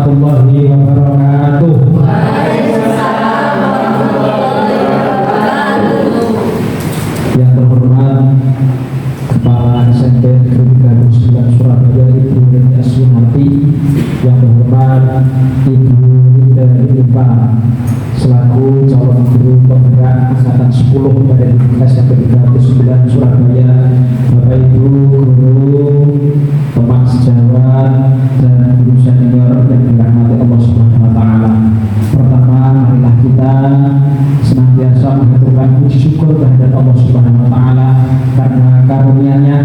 warahmatullahi wabarakatuh. Yang terhormat Kepala SMP Negeri 9 Surabaya Ibu Rini Aswinarti, yang terhormat Ibu Linda Inipa selaku calon guru penggerak angkatan 10 dari SMP 9 Surabaya, Bapak Ibu guru, teman sejawat dan guru senior yang dirahmati Allah Subhanahu wa taala. Pertama, marilah kita senantiasa mengaturkan puji syukur kehadirat Allah Subhanahu wa taala karena karunia-Nya,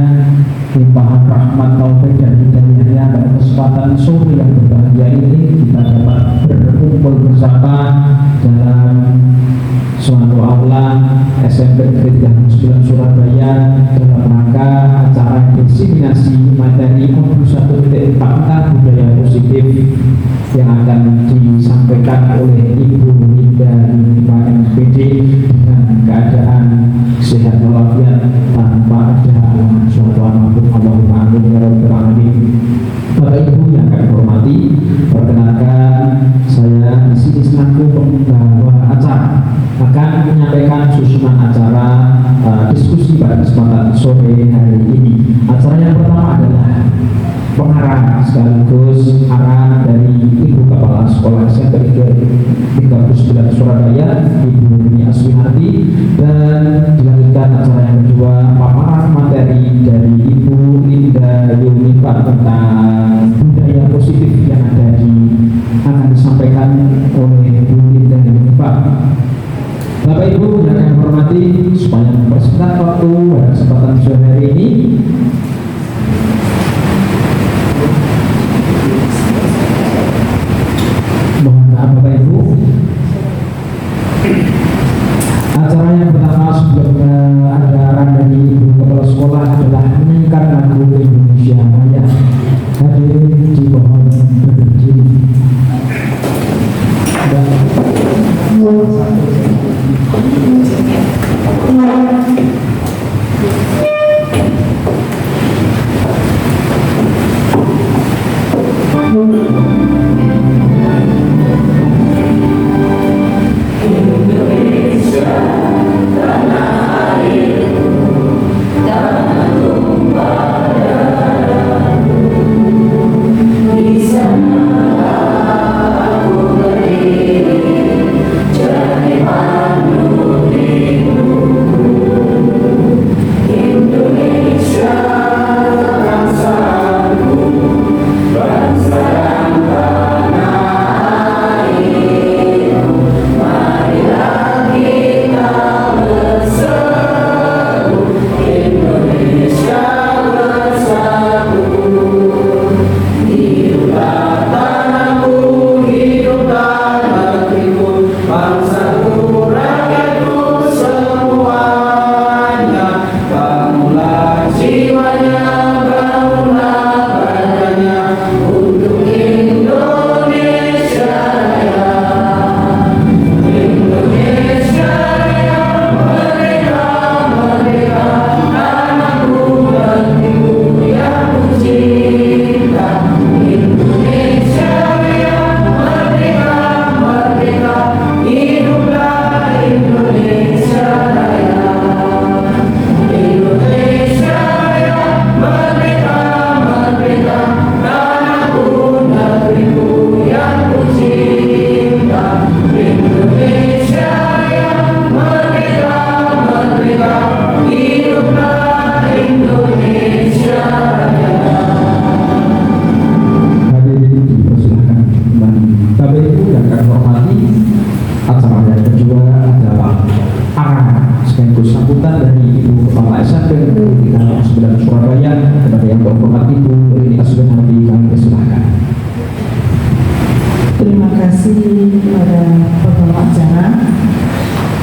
limpahan rahmat, taufik dan hidayah-Nya pada kesempatan sore yang berbahagia ini kita dapat berkumpul bersama dalam suatu aula SMP Negeri 9 Surabaya dalam rangka acara diseminasi materi modul 1.4 budaya positif yang akan disampaikan oleh Ibu Linda Inipa MPD dengan keadaan sehat walafiat tanpa ada halangan suatu apapun. Allahumma amin ya rabbal alamin. Bapak Ibu yang kami hormati, perkenalkan saya di sini selaku pembawa acara akan menyampaikan susunan acara diskusi pada kesempatan sore hari ini. Acara yang pertama adalah pengarang sekaligus arahan dari Ibu Kepala Sekolah SMP 39 Surabaya, Ibu Rini Aswinarti, dan dilanjutkan acara yang kedua paparan materi dari Ibu Linda Inipa tentang budaya positif yang akan disampaikan oleh Ibu Linda Inipa. Bapak Ibu yang kami hormati, supaya mempersingkat waktu pada kesempatan sore hari ini, mohon maaf Bapak Ibu, acara yang pertama sebelum ada arahan dari Ibu Kepala Sekolah adalah menyanyikan lagu Indonesia Raya. Hadirin dimohon berdiri.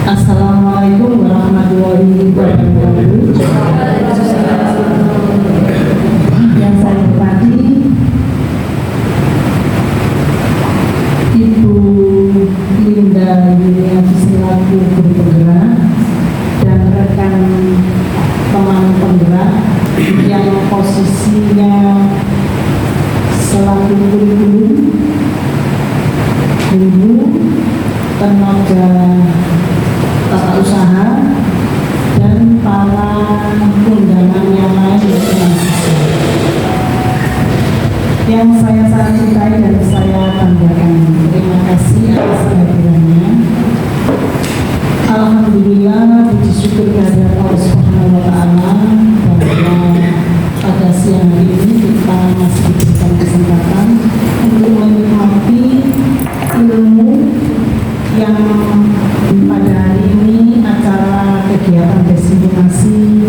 Assalamualaikum warahmatullahi wabarakatuh. Yang saya hormati Ibu Linda Inipa selaku guru penggerak dan rekan teman penggerak yang posisinya selaku guru guru, tenaga tata usaha, dan para undangan yang lain yaitu mahasiswa. Yang saya sangat cintai dan saya banggakan, terima kasih atas kehadirannya. Alhamdulillah, puji syukur kehadirat Allah Subhanahu wa Ta'ala bahwa pada siang hari ini kita masih diberikan kesempatan untuk menikmati ilmu yang pada hari ini acara kegiatan destinasi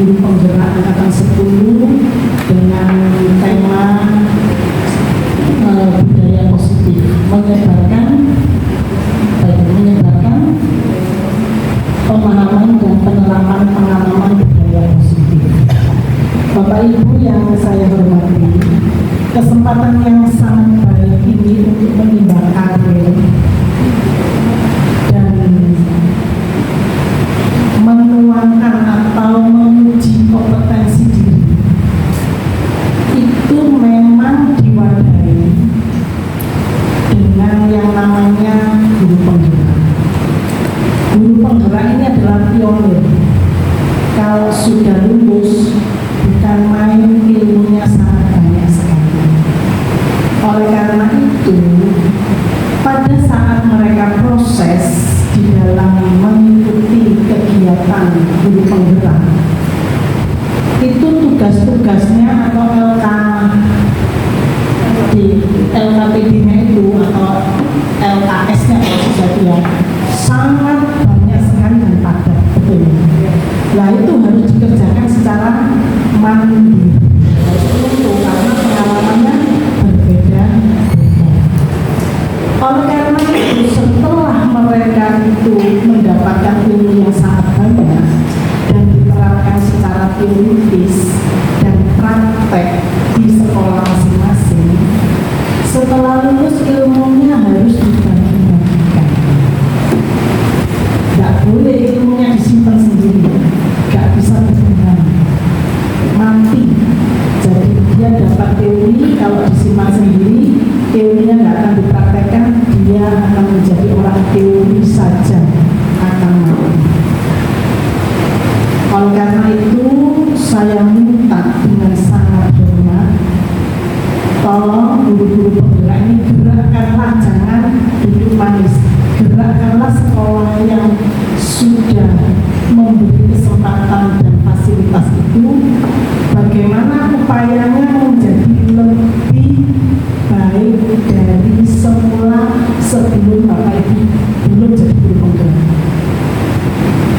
guru penggerak angkatan 10 dengan tema budaya positif menyebarkan pemahaman dan penerapan pengalaman budaya positif. Bapak Ibu yang saya hormati, kesempatan yang sangat baik ini untuk menimba karir dan menuangkan atau menguji kompetensi diri itu memang diwadahi dengan yang namanya guru penggerak. Guru penggerak ini adalah pionir. Kalau sudah lulus, bukan main, ilmunya sangat banyak sekali. Oleh karena itu, pada saat mereka proses di dalam mengikuti kegiatan guru penggerak, itu tugas-tugasnya atau LKPD-nya itu atau LKS-nya ya, sangat banyak sekali dan padat, betul. Nah itu harus dikerjakan secara mandiri. Itu karena pengalamannya berbeda. Oleh karena itu, setelah mereka itu mendapatkan ilmu yang sangat banyak dan diterapkan secara teoritis dan praktek di sekolah masing-masing, setelah lulus ilmunya harus dibagi-bagikan. Tidak boleh ilmunya disimpan sendiri, tidak bisa berkembang, mati. Jadi dia dapat teori, kalau disimpan sendiri, teorinya tidak akan dipraktekkan, dia akan menjadi orang teori saja, akan mati. Oleh karena itu, saya minta dengan sangat hormat, tolong guru-guru penggerak ini gerakkanlah, jangan duduk manis. Gerakkanlah sekolah yang sudah memberi kesempatan dan fasilitas itu, bagaimana upayanya menjadi lebih baik dari semula sebelum Bapak Ibu belum jadi guru penggerak.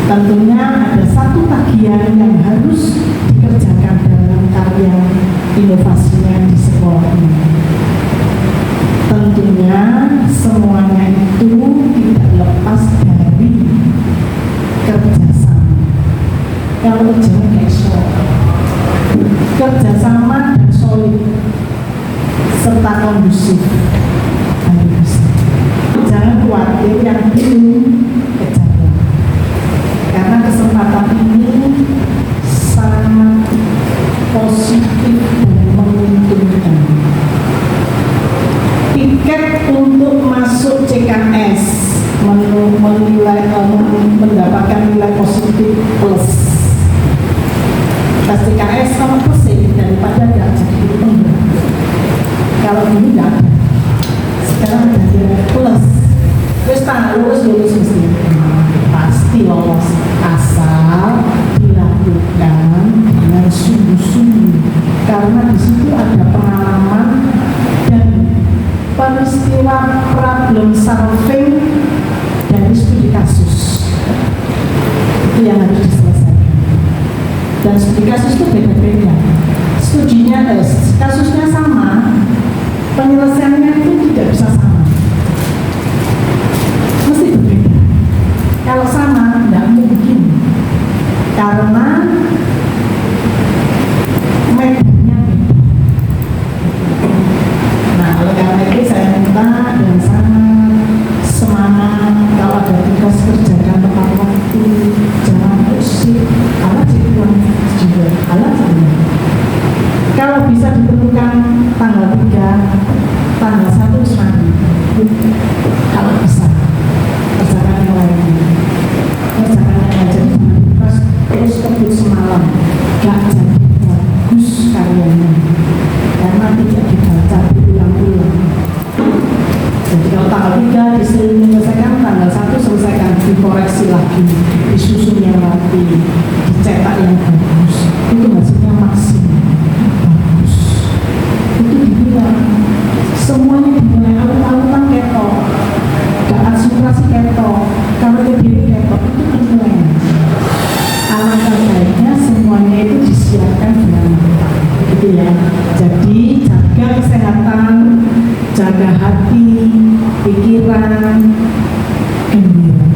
Tentunya ada satu tagihan yang harus dikerjakan dalam karya inovasinya di sekolah ini. Tentunya semuanya itu tidak lepas dari kerjasama. Kalau kerjanya kayak kerjasama dan solid serta kondusif, harus. Jangan khawatir yang belum kejalan, karena kesempatan ini sangat positif dan menguntungkan. Tiket untuk masuk CKS mendapatkan nilai positif plus. Tes CKS sama plus daripada tidak jadi guru penggerak. Kalau ini tidak, sekarang ada plus. Terus lulus mesti pasti lolos, asal dilakukan dengan sungguh-sungguh, karena di situ ada pengalaman dan peristiwa problem solving dari studi kasus. Itu yang harus diselesaikan. Dan studi kasus itu beda-beda. Studinya kasusnya sama, penyelesaiannya itu tidak bisa sama. Mesti berbeda. Kalau sama, tidak mungkin. Karena medannya beda. Nah, oleh karena itu saya minta dengan sangat semangat, kalau ada tugas kerjakan tepat waktu, jangan pusing, alat juga, alat saja. karyanya karena tidak dibaca berulang-ulang. Jadi kalau tanggal 3 diselesaikan, tanggal 1 selesaikan, dikoreksi lagi, disusunnya lagi, dicetak yang bagus, itu hasilnya maksimal bagus. Itu dibilang semuanya dimulai awal-awal ketok, gak asuransi ketok, kalau lebih ketok itu penilaian. Alangkah baiknya semuanya itu disiapkan dengan matang, gitu ya. Jadi jaga kesehatan, jaga hati, pikiran, gembira.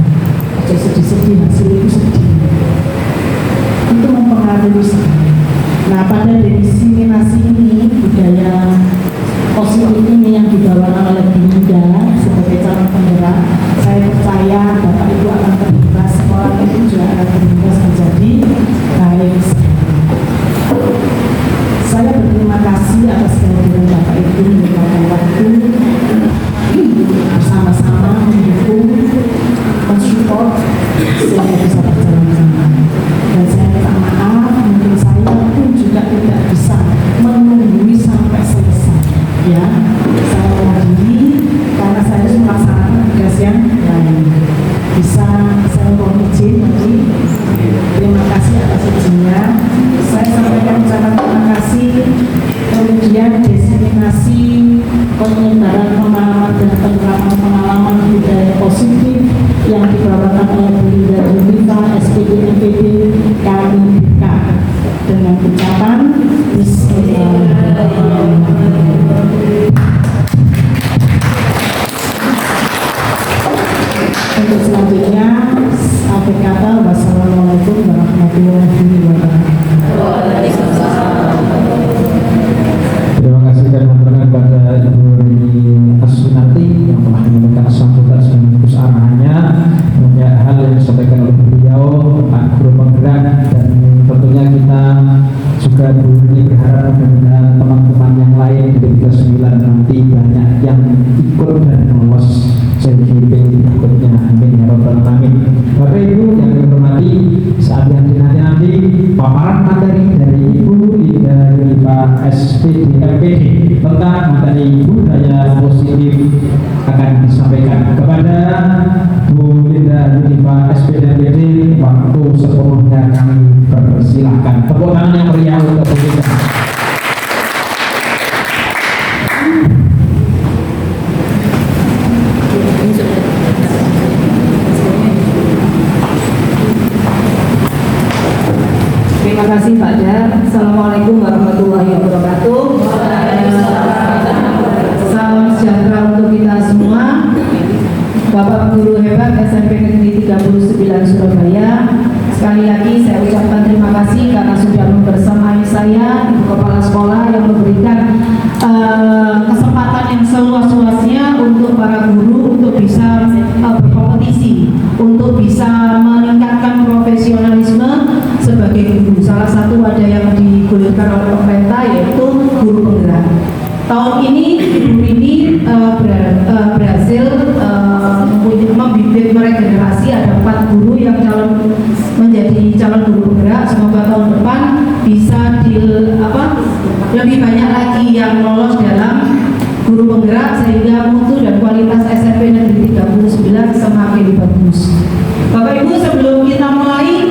Aja sedih-sedih, hasil itu sedih. Itu mempengaruhi sekali. Nah, pada diseminasi ini, budaya positif ini yang dibawa oleh Dinda sebagai calon penggerak, saya percaya Bapak Ibu akan terlibat, sekolah itu juga akan terlibat menjadi baik. Saya berterima kasih atas kehadiran Bapak Ibu memberikan waktu bersama-sama mendukung, mensupport sehingga bisa berjalan sama. Dan saya minta maaf, mungkin saya pun juga tidak bisa menunggu sampai selesai. Ya, saya menghadiri karena saya harus melaksanakan tugas yang lain. Bisa saya mohon izin nanti. Terima kasih atas izinnya. Saya sampaikan ucapan terima kasih. Kemudian diseminasi penyebaran pengalaman dan penerapan pengalaman budaya positif yang dibawakan oleh Dinda Yunifa SPD MPD kami buka dengan ucapan Bismillahirrahmanirrahim. Untuk selanjutnya, akhir kata, wassalamualaikum warahmatullahi wabarakatuh. Terima kasih teman-teman kepada Ibu Rini Asunati yang telah menyampaikan sambutan sekaligus arahannya, banyak hal yang disampaikan oleh beliau tentang guru penggerak, dan tentunya kita juga Bu Rini berharap dengan teman-teman yang lain di 39 nanti banyak yang ikut dan lolos CGP berikutnya. Amin ya rabbal alamin. Bapak Ibu yang dihormati, saat yang nanti paparan materi dari Ibu Dinda Yunifa SPD MPD tentang materi budaya positif akan disampaikan kepada Bu Dinda Yunifa SPD MPD. Waktu sepenuhnya kami persilahkan. Tepuk tangan yang meriah untuk Bu Dinda. Terima kasih Pak Dar. Assalamualaikum warahmatullahi wabarakatuh. Salam sejahtera untuk kita semua. Bapak guru hebat SMP Negeri 39 Surabaya, sekali lagi saya ucapkan terima kasih karena sudah membersamai saya, Ibu Kepala Sekolah, yang memberikan kesempatan yang seluas-luasnya untuk para guru untuk bisa berkompetisi, untuk bisa meningkatkan profesionalisme sebagai guru. Salah satu ada yang digulirkan oleh pemerintah yaitu guru penggerak. Tahun ini Ibu Rini berhasil membimbing meregenerasi, ada 4 guru yang menjadi calon guru penggerak. Semoga tahun depan bisa lebih banyak lagi yang lolos dalam guru penggerak sehingga mutu dan kualitas SMP Negeri 39 semakin bagus. Bapak Ibu, sebelum kita mulai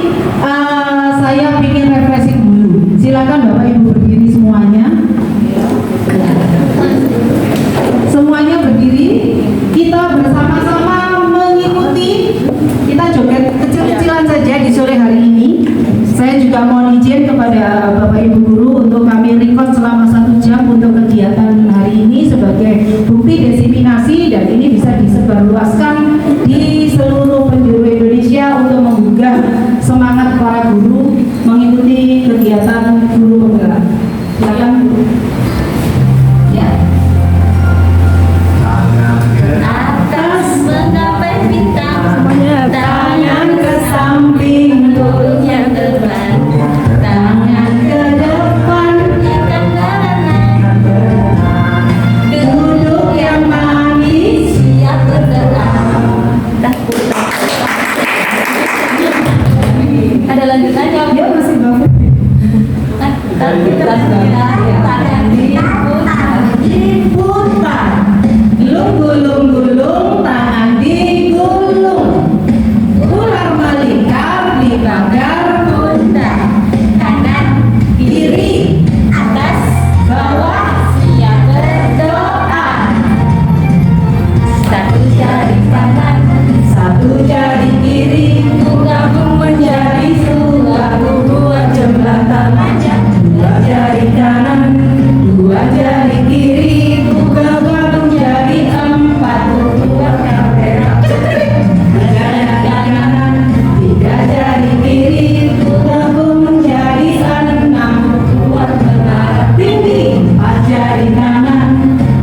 saya ingin refreshing dulu. Silakan Bapak Ibu berdiri semuanya. Semuanya berdiri. Kita bersama-sama mengikuti. Kita joget kecil-kecilan saja di sore hari ini. Saya juga mohon izin kepada Bapak Ibu guru untuk kami record selama 1 jam untuk kegiatan hari ini sebagai bukti diseminasi, dan ini bisa disebarluaskan di seluruh tangan diputar, gulung-gulung tangan digulung, ular melingkar di pagar bunda, kanan kiri atas bawah siap berdoa. Satu jari kanan, satu jari kiri, gabung menjadi suatu buat jembatan. Dua jari kanan, dua jari kiri, gabung jadi empat buat kamera. Tiga jari kanan, tiga jari kiri, gabung menjadi enam buat menara tinggi. Empat jari kanan,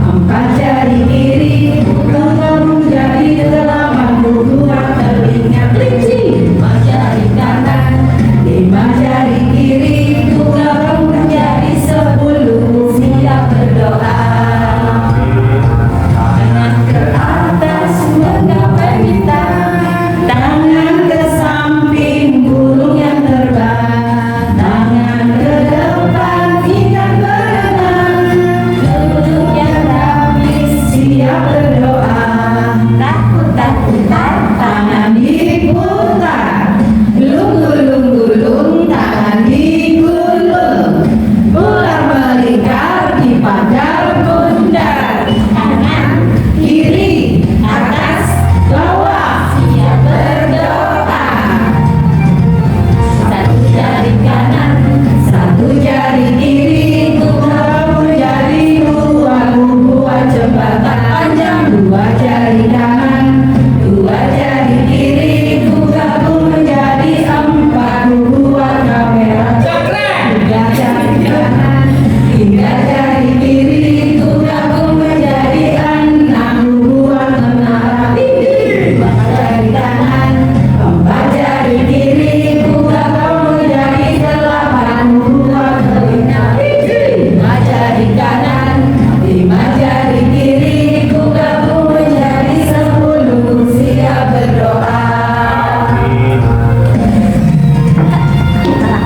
empat jari kiri, gabung jadi 8 buat telinga kelinci. Lima jari kanan, lima jari kiri, gabung menjadi 10 siap berdoa. Tangan ke atas menggapai bintang, tangan ke samping burung yang terbang, tangan ke depan ikan berenang, duduk yang rapi siap berdoa. Putar-putar tangan diputar, gulung-gulung tangan digulung, ular melingkar di pagar bundar, kanan kiri atas bawah siap berdoa. Satu jari kanan, satu jari kiri, gabung jadi dua buat jembatan panjang. Dua jari kanan, dua jari kiri, gabung menjadi 4 buat kamera. Tiga jari kanan, tiga jari kiri, gabung menjadi 6 buat menara tinggi. Empat jari kanan, empat jari kiri, gabung menjadi 8 buat telinga tinggi. Lima jari kanan, lima jari kiri, gabung menjadi 10 siap berdoa.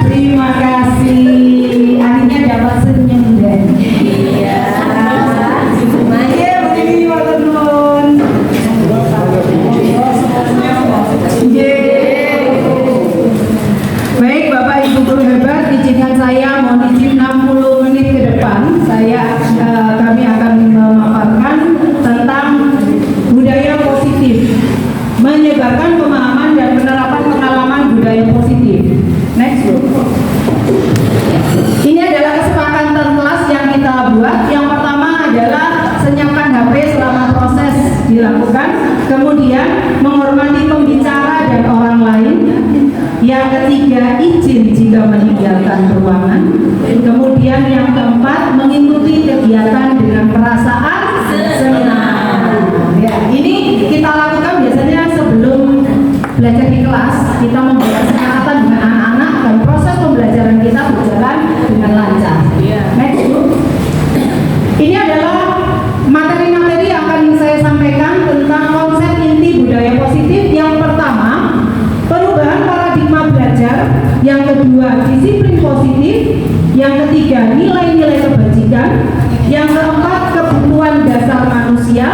Terima kasih. Akhirnya dapat senyum deh. Iya. Ayo begini waktu nun. Baik Bapak Ibu guru hebat, izinkan saya mohon izin 60 menit ke depan kami akan memaparkan tentang budaya positif, menyebarkan pemahaman dan penerapan pengalaman budaya positif. Next Bu. Ini adalah kesepakatan kelas yang kita buat. Yang pertama adalah senyapkan HP selama proses dilakukan, kemudian menghormati pembicara dan orang lain. Yang ketiga, izin jika meninggalkan ruangan. Kemudian yang keempat, mengikuti kegiatan dengan perasaan senang. Ya, ini kita lakukan biasanya sebelum belajar di kelas. Kita membuat kesepakatan dengan anak-anak dan proses pembelajaran kita berjalan dengan lancar. Next Bu. Ini adalah materi-materi yang akan saya sampaikan tentang konsep inti budaya positif. Yang pertama, perubahan paradigma belajar. Yang kedua, disiplin positif. Yang ketiga, nilai-nilai kebajikan. Yang keempat, kebutuhan dasar manusia.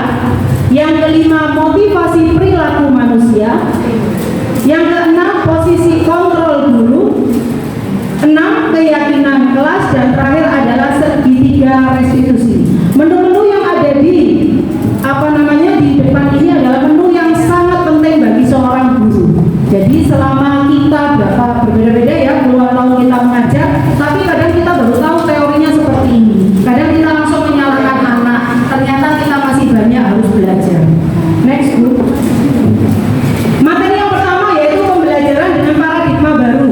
Yang kelima, motivasi perilaku manusia. Yang keenam, posisi kontrol guru. 6, keyakinan kelas. Dan terakhir adalah segitiga restitusi. Menu-menu yang ada di di depan ini adalah menu yang sangat penting bagi seorang guru. Jadi selama kita berbeda-beda ya, puluhan tahun kita mengajar, tapi kadang kita baru tahu teorinya seperti ini. Kadang kita langsung menyalahkan anak, ternyata kita masih banyak harus belajar. Next Bu. Materi yang pertama yaitu pembelajaran dengan paradigma baru.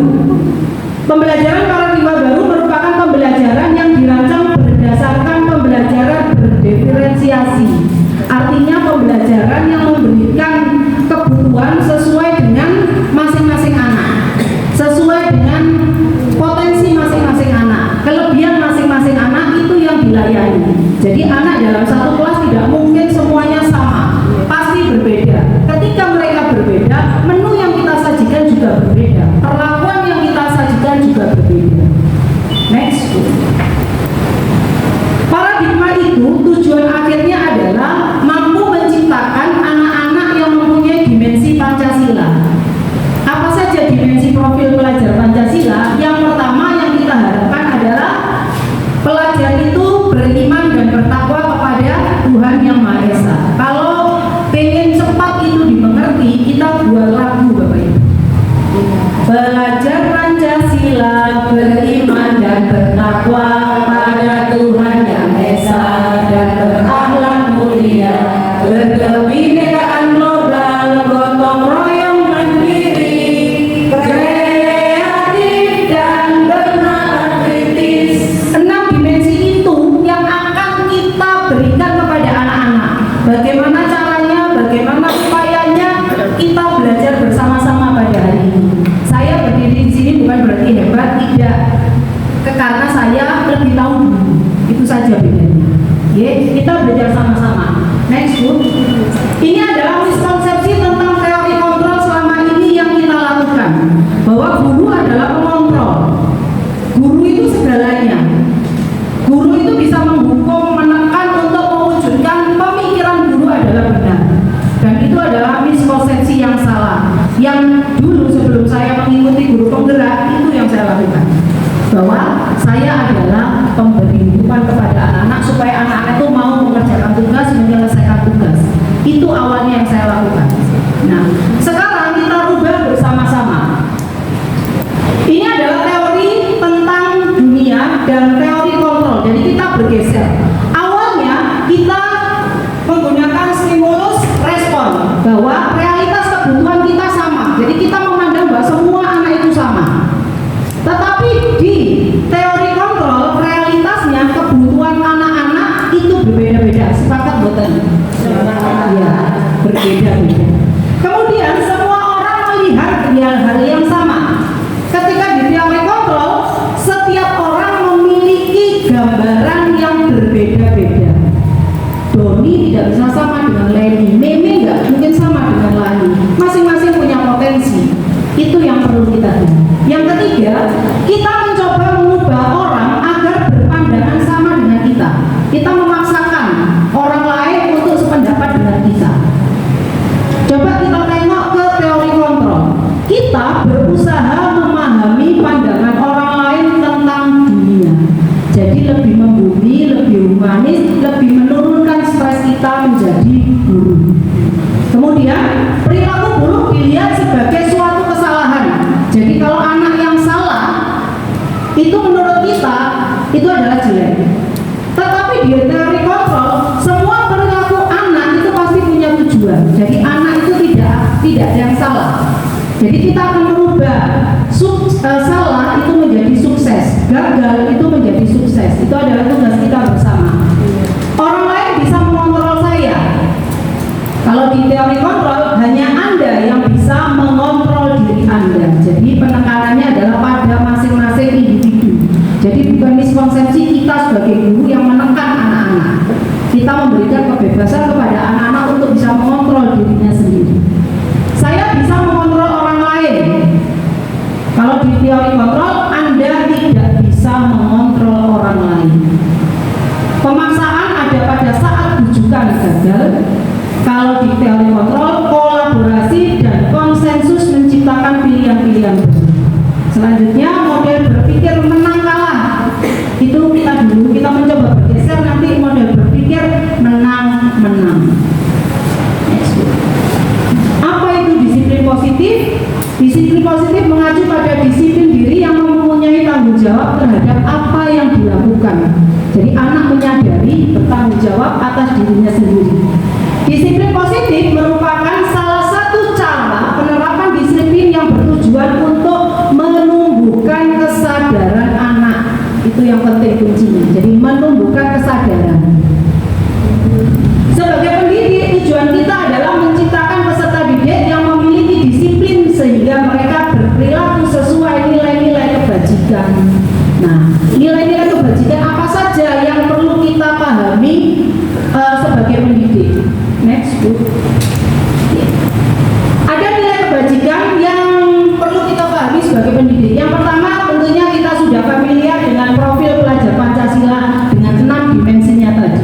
Pembelajaran paradigma baru merupakan pembelajaran yang dirancang berdasarkan pembelajaran berdiferensiasi. Artinya pembelajaran yang memberikan kebutuhan sesuai dengan masing-masing anak, sesuai dengan potensi masing-masing anak, kelebihan masing-masing anak itu yang dilayani. Jadi anak dalam satu kelas tidak mungkin semuanya sama, pasti berbeda. Ketika mereka berbeda, menu yang kita sajikan juga berbeda, perlakuan yang kita sajikan juga berbeda. Next. itu tujuan akhirnya adalah mampu menciptakan anak-anak yang mempunyai dimensi Pancasila. Apa saja dimensi profil pelajar Pancasila? Yang pertama yang kita harapkan adalah pelajar itu beriman dan bertakwa kepada Tuhan Yang Maha Esa. Kalau pengen cepat itu dimengerti, kita buat lagu Bapak Ibu. Belajar Pancasila, beriman dan bertakwa pada Tuhan Yang Esa dan berakhlak mulia, berkebinekaan global, gotong royong mandiri, kreatif dan bernalar kritis. 6 dimensi itu yang akan kita berikan kepada anak-anak. Bagaimana caranya, bagaimana upayanya, kita belajar bersama-sama pada hari ini. Saya berdiri di sini bukan berarti hebat, tidak. Karena saya lebih tahu, itu saja bedanya. Kita belajar sama-sama. Next, Bu. Ini adalah miskonsepsi tentang teori kontrol selama ini yang kita lakukan. Bahwa guru adalah pengontrol. Guru itu segalanya. Guru itu bisa menghukum, menekan untuk mewujudkan pemikiran guru adalah benar. Dan itu adalah miskonsepsi yang salah. Yang dulu sebelum saya mengikuti guru penggerak, itu yang saya lakukan. Bahwa saya adalah pemberi hukuman kepada anak-anak supaya anak-anak itu mau mengerjakan tugas, menyelesaikan tugas. Itu awalnya yang saya lakukan. Nah, sekarang kita rubah bersama-sama. Ini adalah teori tentang dunia dan teori kontrol. Jadi kita bergeser. Awalnya kita menggunakan stimulus respon, bahwa realitas kebutuhan kita sama. Jadi kita memandang bahwa semua anak itu sama. Tetapi di teori kontrol, realitasnya kebutuhan anak-anak itu berbeda-beda. Sepakat boten? Ya, berbeda-beda. Kemudian semua orang melihat hal yang sama. Ketika di teori kontrol, setiap orang memiliki gambaran yang berbeda-beda. Doni tidak bisa sama dengan Leni, Meme nggak mungkin sama dengan Lani. Masing-masing punya potensi. Itu yang perlu kita tahu. Yang ketiga, kita mencoba mengubah orang agar berpandangan sama dengan kita. Kita memaksakan orang lain untuk sependapat dengan kita. Coba kita tengok ke teori kontrol. Kita berusaha memahami pandangan orang lain tentang dunia. Jadi lebih membumi, lebih humanis, lebih menurunkan stres kita menjadi guru. Kemudian perilaku buruk dilihat sebagai suatu kesalahan. Jadi kalau anak yang salah itu menurut kita itu adalah jelek. Tetapi di teori kontrol, semua perilaku anak itu pasti punya tujuan. Jadi anak itu tidak ada yang salah. Jadi kita akan merubah salah itu menjadi sukses, gagal itu menjadi sukses. Itu adalah tugas kita bersama. Orang lain bisa mengontrol saya. Kalau di teori kontrol, hanya Anda yang bisa mengontrol diri Anda. Jadi penekanannya adalah pada masing-masing individu. Jadi bukan miskonsepsi kita sebagai guru yang menekan anak-anak. Kita memberikan kebebasan kepada anak-anak untuk bisa mengontrol dirinya sendiri. Saya bisa mengontrol orang lain. Kalau di teori kontrol, Anda tidak bisa mengontrol orang lain. Pemaksaan ada pada saat rujukan gagal. Kalau di teori kontrol, kolaborasi dan konsensus menciptakan pilihan-pilihan baru. Selanjutnya, model berpikir menang kalah. Itu kita mencoba bergeser, nanti model berpikir menang-menang. Apa itu disiplin positif? Disiplin positif mengacu pada disiplin diri yang mempunyai tanggung jawab terhadap apa yang dilakukan. Jadi anak menyadari bertanggung jawab atas dirinya sendiri. Disiplin positif merupakan salah satu cara penerapan disiplin yang bertujuan untuk menumbuhkan kesadaran anak. Itu yang penting kuncinya. Jadi menumbuhkan kesadaran. Sebagai pendidik, tujuan kita adalah menciptakan peserta didik yang memiliki disiplin sehingga mereka berperilaku sesuai nilai-nilai kebajikan. Nah, nilai-nilai kebajikan apa saja yang perlu kita pahami sebagai pendidik? Next, Bu. Ada nilai kebajikan yang perlu kita pahami sebagai pendidik. Yang pertama, tentunya kita sudah familiar dengan profil pelajar Pancasila dengan 6 dimensinya tadi.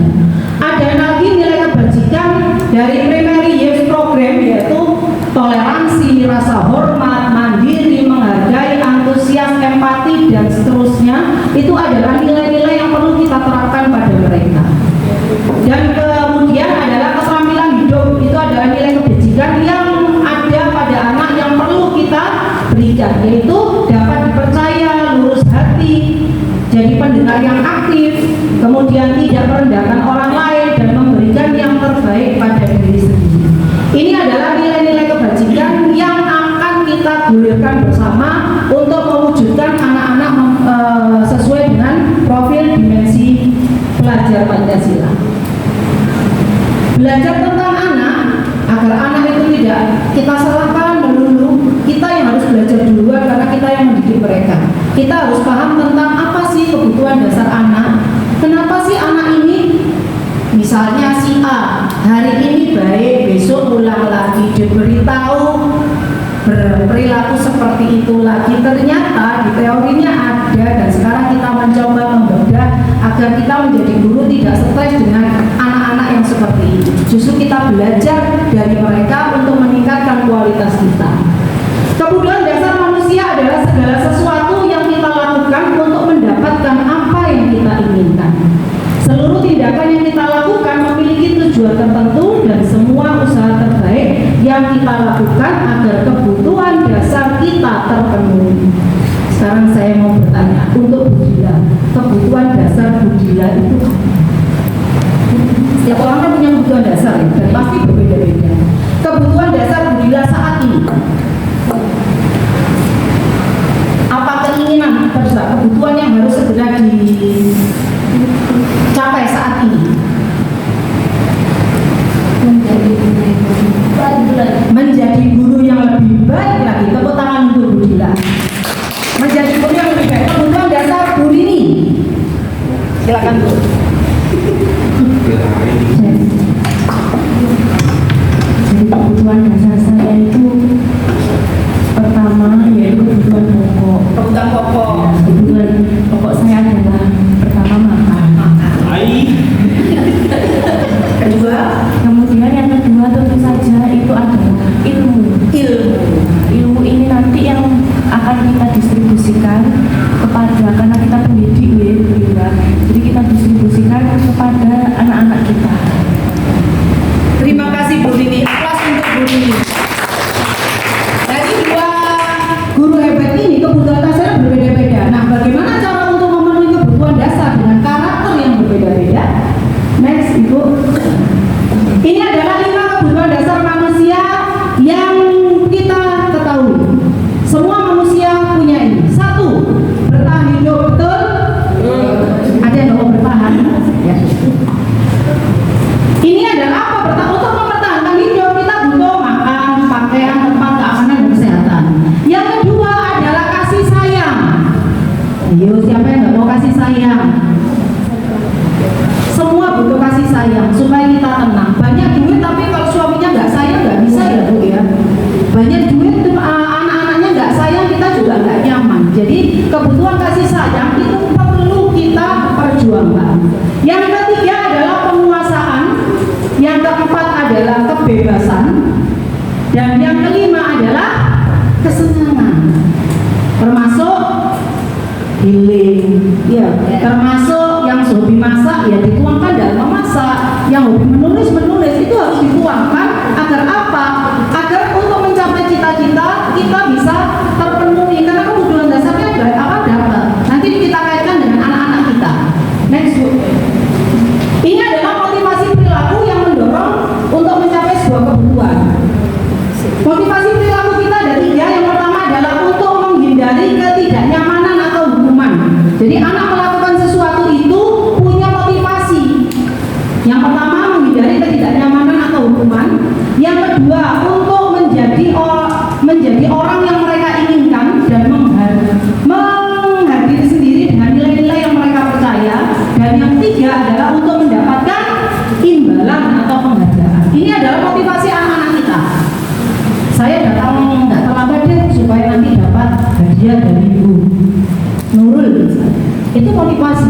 kemudian tidak merendahkan orang lain, dan memberikan yang terbaik pada diri sendiri. Ini adalah nilai-nilai kebajikan yang akan kita gulirkan bersama untuk mewujudkan anak-anak sesuai dengan profil dimensi pelajar Pancasila. Belajar tentang anak, agar anak itu tidak kita salahkan melulu, kita yang harus belajar duluan karena kita yang mendidik mereka. Kita harus paham tentang apa sih kebutuhan dasar anak. Kenapa sih anak ini, misalnya si A hari ini baik, besok ulang lagi, diberitahu berperilaku seperti itu lagi. Ternyata di teorinya ada, dan sekarang kita mencoba membedah agar kita menjadi guru tidak stres dengan anak-anak yang seperti ini. Justru kita belajar dari mereka untuk meningkatkan kualitas kita. Kebutuhan dasar manusia adalah segala sesuatu yang kita lakukan untuk mendapatkan apa yang kita inginkan. Seluruh tindakan yang kita lakukan memiliki tujuan tertentu, dan semua usaha terbaik yang kita lakukan agar kebutuhan dasar kita terpenuhi. Sekarang saya mau bertanya, untuk Bu Dila, kebutuhan dasar Bu Dila itu apa? Setiap orang kan punya kebutuhan dasar ya, dan pasti berbeda-beda. Kebutuhan dasar Bu Dila saat ini, apa keinginan besar, kebutuhan yang harus segera dicapai saat ini? Menjadi guru yang lebih baik lagi. Tepuk tangan untuk Bu Dila. Menjadi guru yang lebih baik. Kebutuhan dasar Bu Lini, silakan Bu. Jadi kebutuhan dasar saya itu pertama yaitu kebutuhan pokok. Kebutuhan pokok. Kebutuhan pokok saya adalah pertama makan. Kedua, Kemudian yang kedua tentu saja itu adalah ilmu. Ilmu ini nanti yang akan kita distribusikan kepada, karena kita pendidik ya, jadi kita distribusikan kepada anak-anak kita. terima kasih Bu Lini. Aplaus untuk Bu Lini. Dari dua guru hebat ini kebutuhan dasar berbeda-beda. Nah, bagaimana cara untuk memenuhi kebutuhan dasar dengan karakter yang berbeda-beda? Next, Ibu. Ini adalah 5 kebutuhan dasar manusia yang kita ketahui. Semua manusia punya ini. 1, bertahan hidup, betul? Ada yang mau bertahan? Ya. Ini adalah apa? Untuk mempertahankan hidup kita butuh makan, pakaian, tempat, keamanan, dan kesehatan. Yang kedua adalah kasih sayang. Ayo, siapa yang nggak mau kasih sayang? Semua butuh kasih sayang supaya kita tenang. Banyak duit tapi kalau suaminya nggak sayang nggak bisa ya Bu ya. Banyak duit anak-anaknya nggak sayang, kita juga nggak nyaman. Jadi kebutuhan kasih sayang itu perlu kita perjuangkan. Yang ketiga adalah penguasaan. Yang keempat adalah kebebasan. Dan yang kelima adalah kesenangan. Termasuk healing, ya, termasuk yang hobi masak ya dituangkan dalam memasak, yang hobi menulis itu harus dituangkan agar apa? Agar untuk mencapai cita-cita kita bisa terpenuhi, karena kebutuhan dasarnya akan dapat. Nanti kita kaitkan dengan anak-anak kita. Next Bu. Ini adalah motivasi perilaku yang mendorong untuk mencapai sebuah kebutuhan. Motivasi perilaku kita ada 3. Yang pertama adalah untuk menghindari ketidaknyamanan atau hukuman. Jadi anak melakukan sesuatu itu punya motivasi. Yang pertama menghindari ketidaknyamanan atau hukuman. Yang kedua untuk menjadi orang yang mereka inginkan dan menghadiri sendiri dengan nilai-nilai yang mereka percaya. Dan yang ketiga adalah untuk mendapatkan imbalan atau penghargaan. Ini adalah motivasi anak-anak kita. Saya datang nggak terlambat deh supaya nanti dapat hadiah dari Ibu Nurul. Itu motivasi.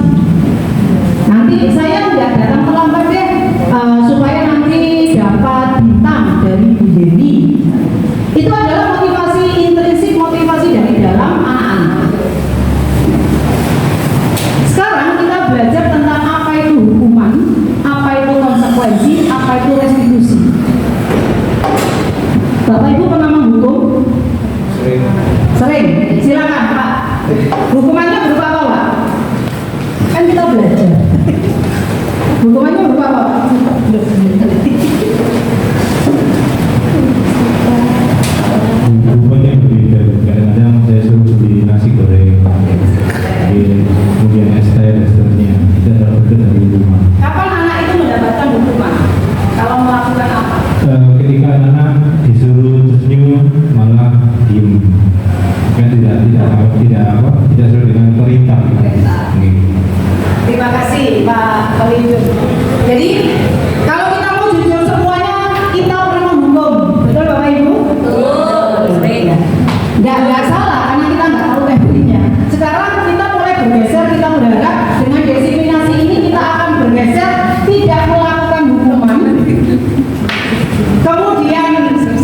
Nanti saya nggak datang terlambat deh supaya nanti dapat bintang dari Bu Yeni. Pak Wahidun. Jadi kalau kita mau jujur semuanya, kita perlu menghukum. Betul Bapak Ibu? Betul. Nggak salah karena kita nggak tahu tekniknya. Sekarang kita mulai bergeser, kita berharap dengan disiminasi ini kita akan bergeser tidak melakukan hukuman. Kemudian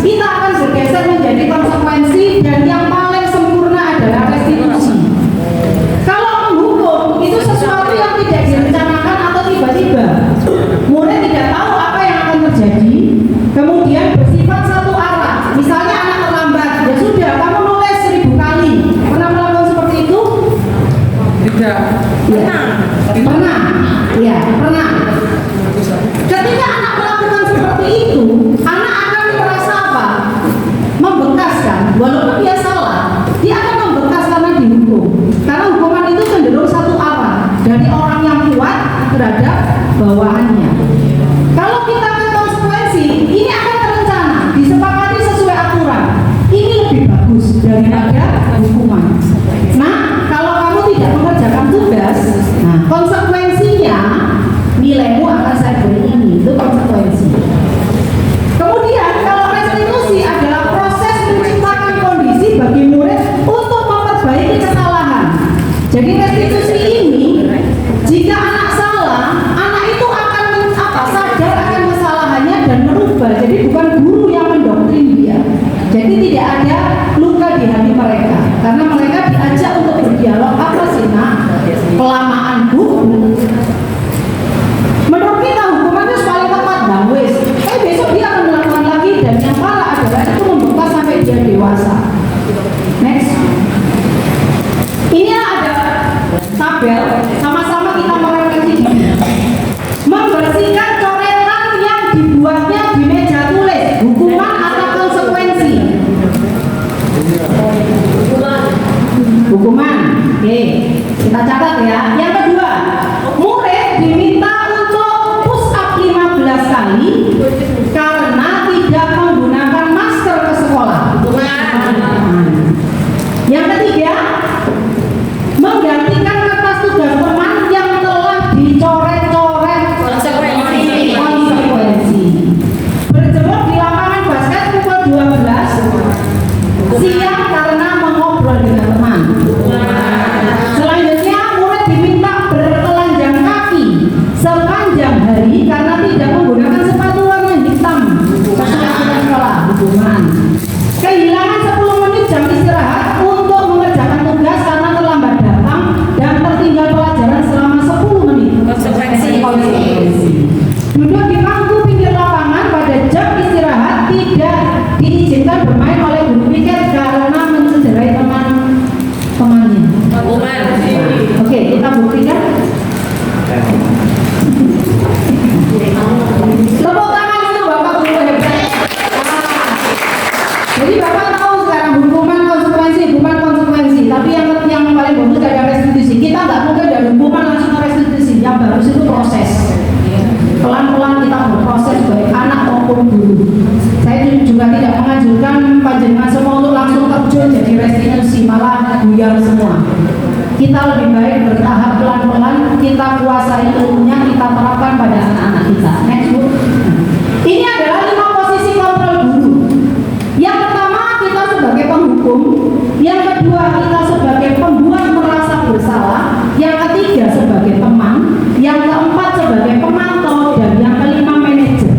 kita akan bergeser menjadi konsekuensi dan yang paling sempurna adalah restitusi. Kalau menghukum itu sesuatu yang tidak direncanakan atau tiba-tiba, murid tidak tahu apa yang akan terjadi, kemudian bersifat satu arah. Misalnya anak terlambat, ya sudah kamu nulis 1000 kali. Pernah melakukan seperti itu? Tidak. Ya. Pernah. Ya, pernah. Ketika anak melakukan seperti itu, anak akan merasa apa? Membekas kan? Walaupun dia salah, dia akan membekas karena dihukum. Karena hukuman itu cenderung satu arah dari orang yang kuat terhadap bawahannya. Kalau kita ke konsekuensi, ini akan terencana, disepakati sesuai aturan. Ini lebih bagus daripada hukuman. Nah, kalau kamu tidak mengerjakan tugas, nah konsekuensinya nilaimu akan saya beri ini, itu konsekuensi. Kemudian kalau restitusi adalah proses menciptakan kondisi bagi murid untuk memperbaiki kesalahan. Jadi restitusi ini, jika anak salah, anak itu akan sadar akan kesalahannya dan merubah. Jadi bukan guru yang mendoktrin dia. Jadi tidak ada luka di hati mereka, karena mereka diajak untuk berdialog. Apa sih nak? Kelamaan bu. Menurut kita hukuman itu paling tepat, nah wes. Besok dia akan melakukan lagi dan yang parah adalah itu membekas sampai dia dewasa. Next. Ini ada tabel, sama-sama kita merefleksi. Membersihkan coretan yang dibuatnya di meja tulis, hukuman atau konsekuensi? Hukuman. Oke, kita catat ya. Yang kedua, murid diminta untuk push up 15 kali karena tidak menggunakan masker ke sekolah. Yang ketiga, menggantikan kertas tugas teman yang telah dicoret-coret. Konsekuensi. Berjemur di lapangan basket pukul 12 siang karena mengobrol dengan teman. Selanjutnya, murid diminta bertelanjang kaki sepanjang hari karena tidak menggunakan sepatu warna hitam sesuai sekolah. Hukuman. Kehilangan 10 menit jam istirahat untuk mengerjakan tugas karena terlambat datang dan tertinggal pelajaran selama 10 menit. Konsekuensi. Duduk di bangku pinggir lapangan pada jam istirahat tidak diizinkan bermain oleh guru piket karena mencederai teman-temannya. Oke, kita buktikan. Tepuk tangan itu Bapak guru hebat. Jadi Bapak tahu sekarang hukuman konsekuensi. Tapi yang paling bagus ada restitusi. Kita nggak mungkin dari hukuman langsung ke restitusi. Yang bagus itu proses. Pelan-pelan kita berproses baik anak maupun guru. Saya juga tidak menganjurkan panjenengan semua untuk langsung terjun jadi restitusi, malah buyar semua. Kita lebih baik bertahap pelan-pelan, kita kuasai ilmunya, kita terapkan pada anak-anak kita. Next Bu. Ini adalah 5 posisi kontrol guru. Yang pertama kita sebagai penghukum, yang kedua kita sebagai pembuat merasa bersalah, yang ketiga sebagai teman, yang keempat sebagai pemantau, dan yang kelima manajer.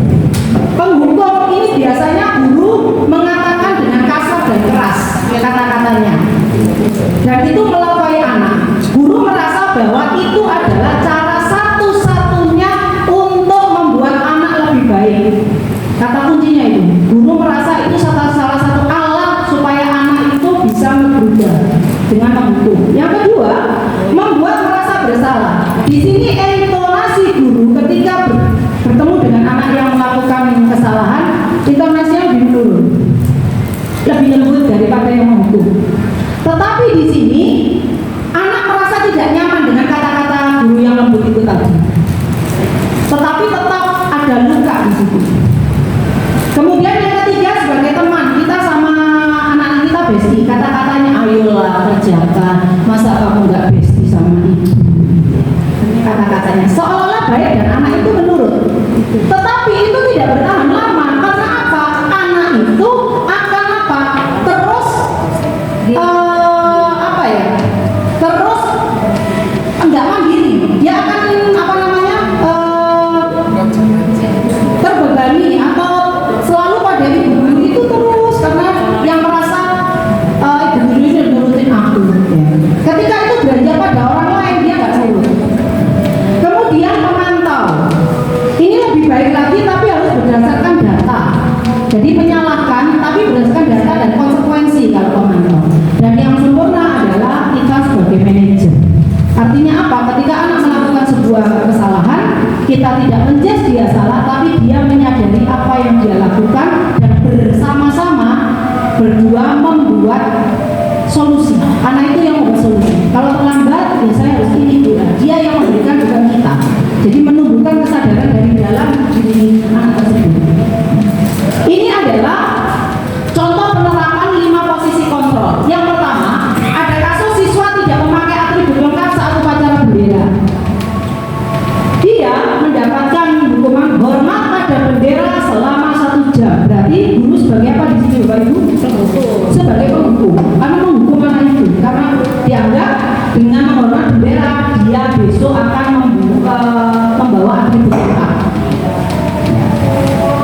Penghukum ini biasanya guru mengatakan dengan kasar dan keras kata-katanya, dan itu melampaui anak. Guru merasa bahwa itu adalah cara satu-satunya untuk membuat anak lebih baik. Kata kuncinya itu, guru merasa itu salah satu alat supaya anak itu bisa berubah dengan menghukum. Yang kedua, membuat merasa bersalah. Di sini intonasi guru ketika bertemu dengan anak yang melakukan kesalahan, intonasinya lebih menurun, lebih lembut daripada yang menghukum. Tetapi di sini anak merasa tidak nyaman dengan kata-kata guru yang lembut itu tadi. Tetapi tetap ada luka di situ. Kemudian yang ketiga sebagai teman, kita sama anak-anak kita bestie, kata-katanya ayolah kerjakan, masa kamu nggak bestie sama ibu. Kata-katanya seolah-olah baik dan anak itu menurut. Tetapi itu tidak bertahan lama. Karena apa? Anak itu akan apa? Terus terus enggak mandiri. Dia akan terbebani atau selalu pada ibu guru itu terus, karena yang merasa ibu guru ini nurutin aku. Ketika itu belanja pada orang lain, dia nggak nurut. Kemudian memantau. Ini lebih baik lagi, tapi harus berdasarkan data. Jadi menyalahkan, tapi berdasarkan data dan konsekuensi kalau pemantau. Dan yang sempurna adalah kita sebagai manajer. Artinya apa? Ketika anak melakukan sebuah kesalahan, kita tidak menjudge dia salah, tapi dia menyadari apa yang dia lakukan dan bersama-sama berdua membuat solusi. Anak itu yang membuat solusi. Kalau terlambat, ya saya harus ini dulu. Dia yang memberikan, bukan kita. Jadi menumbuhkan kesadaran dari dalam diri anak tersebut. Ini adalah contoh penerapan 5 posisi kontrol. Yang pertama, ada kasus siswa tidak memakai atribut lengkap saat upacara bendera. Dia mendapatkan hukuman hormat pada bendera selama 1 jam. Berarti guru sebagai apa di sini, Bapak Ibu? Sebagai penghukum. Karena menghukum anak itu, karena dianggap dengan menghormat bendera dia besok akan membawa atribut lengkap.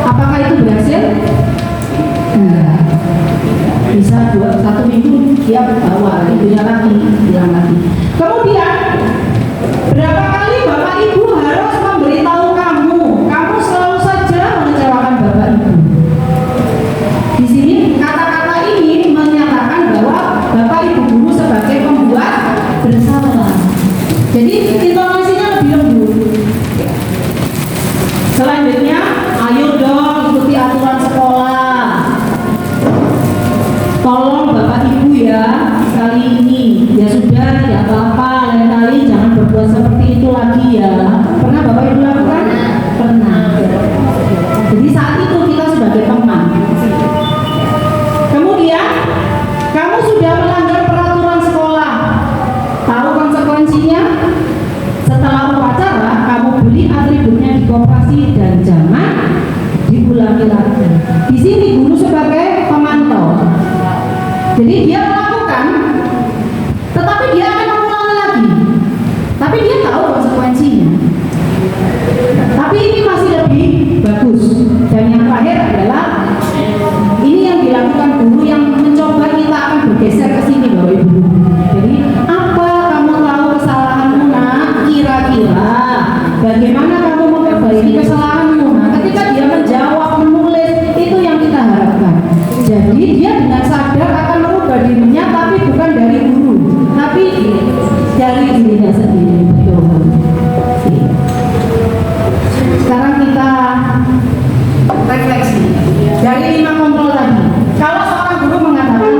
Apakah itu berhasil? Enggak. Bisa 1 minggu dia berbawa, ibunya lagi, bilang lagi. Kemudian berapa kali Bapak Ibu harus memberitahu kamu selalu saja mengecewakan Bapak Ibu. Di sini kata-kata ini menyatakan bahwa Bapak Ibu guru sebagai pembuat bersalah. Jadi intonasinya lebih lembut. Selanjutnya, ayo dong ikuti aturan sekolah. Tolong Bapak Ibu ya, kali ini ya sudah, tidak apa-apa, lain kali jangan berbuat seperti itu lagi ya. Pernah Bapak Ibu lakukan? Pernah. Jadi saat itu kita sebagai teman. Kemudian kamu sudah melanggar peraturan sekolah. Tahu konsekuensinya? Setelah upacara, kamu beli atributnya di koperasi dan jangan diulangi lagi. Di sini guru sebagai pemantau. Jadi dia melakukan, tetapi dia akan mengulangi lagi. Tapi dia tahu konsekuensinya. Tapi ini masih lebih bagus. Dan yang terakhir adalah ini yang dilakukan guru yang mencoba kita akan bergeser ke sini, Bapak Ibu. Jadi apa kamu tahu kesalahanmu, nak? Kira-kira bagaimana kamu memperbaiki kesalahanmu? Nah, ketika dia menjawab, menulis, itu yang kita harapkan. Jadi dia dengan sadar akan merubah dirinya, tapi bukan dari guru, tapi dari dirinya sendiri. Betul. Sekarang kita refleksi dari 5 kontrol tadi. Kalau seorang guru mengatakan,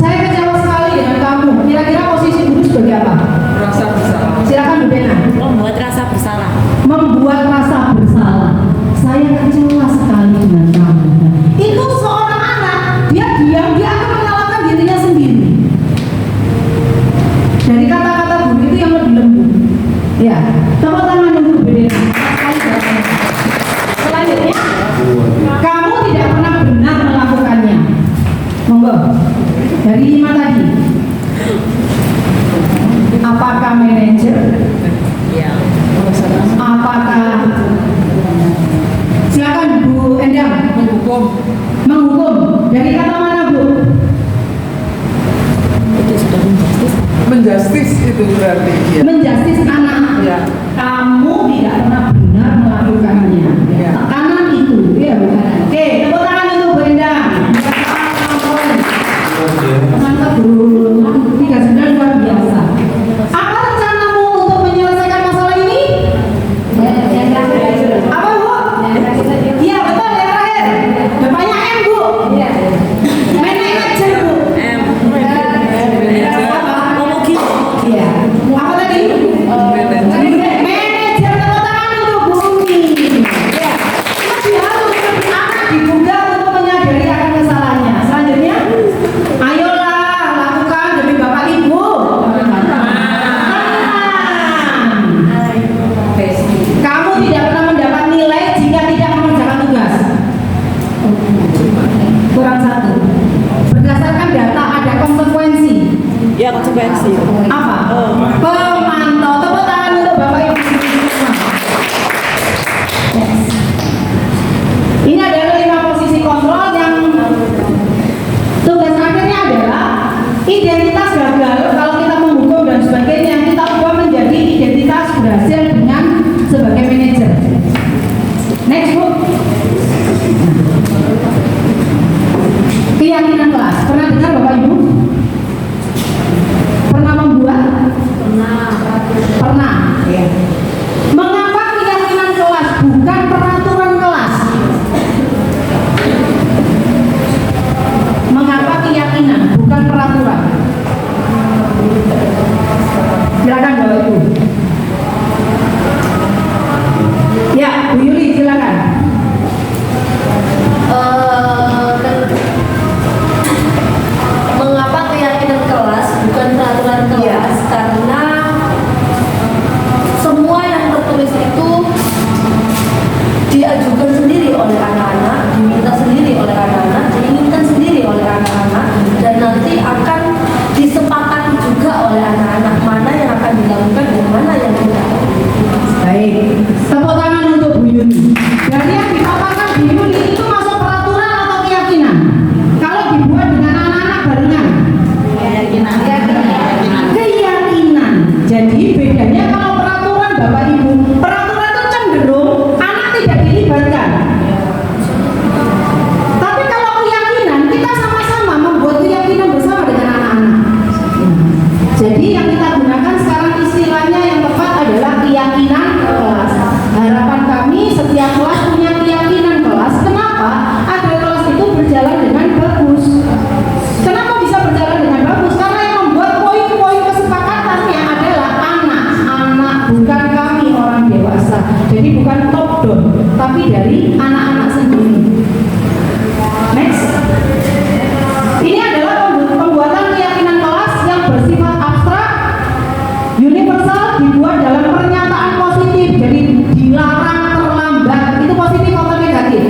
saya kecewa sekali dengan kamu, kira-kira posisi guru sebagai apa? Rasa bersalah. Silakan Bu Bena. Membuat rasa bersalah. Membuat rasa bersalah. Saya kecewa sekali dengan kamu. Itu seorang anak, dia diam, dia akan menyalahkan dirinya sendiri. Dari kata-kata guru itu yang lebih lembut. Ya, tepuk tangan untuk Bu Bena. Selanjutnya, kamu tidak pernah benar melakukannya. Monggo. Dari 5 tadi. Apakah manajer? Iya. Apakah? Silakan Bu Endang. Menghukum. Dari kata mana, Bu? Menjustis itu berarti ya. Menjustis anak. Ya. Kamu tidak pernah benar melakukannya. Ya. Tekanan itu, ya bukan? Oke, tepuk tangan untuk Bu Endang. Mantap Bu. 39 luar biasa. Apa rencanamu untuk menyelesaikan masalah ini? Apa Bu? Iya betul, yang terakhir. Depannya M Bu. Manajer Bu. Iya. Apa tadi? Next Bu. Keyakinan kelas. Pernah dengar Bapak Ibu? Pernah membuat? Pernah. Ya. Mengapa keyakinan kelas bukan peraturan kelas? Mengapa keyakinan bukan peraturan? Silakan Bapak Ibu. Ya, Bu Yuli silakan. Mengapa keyakinan kelas bukan peraturan kelas? Karena semua yang tertulis itu diajukan sendiri oleh anak-anak, diminta sendiri oleh anak-anak, diinginkan sendiri oleh anak-anak, dan nanti akan disepakati juga oleh anak-anak mana yang akan dilakukan dan mana yang tidak. Baik, tepuk tangan untuk Bu Yuni. Dari yang dikatakan Bu Yuni itu masuk peraturan atau keyakinan? Kalau dibuat dengan anak-anak barengan? Keyakinan. Keyakinan. Jadi bedanya kalau peraturan Bapak Ibu, peraturan itu cenderung anak tidak dilibatkan. Tapi kalau keyakinan kita sama-sama membuat keyakinan bersama dengan anak-anak. Jadi yang kita gunakan sekarang istilahnya yang tepat adalah keyakinan kelas. Harapan kami setiap kelas punya keyakinan kelas. Kenapa? Agar kelas itu berjalan dengan bagus. Kenapa bisa berjalan dengan bagus? Karena yang membuat poin-poin kesepakatannya adalah anak-anak, bukan kami orang dewasa. Jadi bukan top down, tapi dari anak-anak sendiri. Next. Ini adalah pembuatan keyakinan kelas yang bersifat abstrak, universal, dibuat dalam pernyataan positif. Jadi dilarang terlambat. Itu positif atau negatif?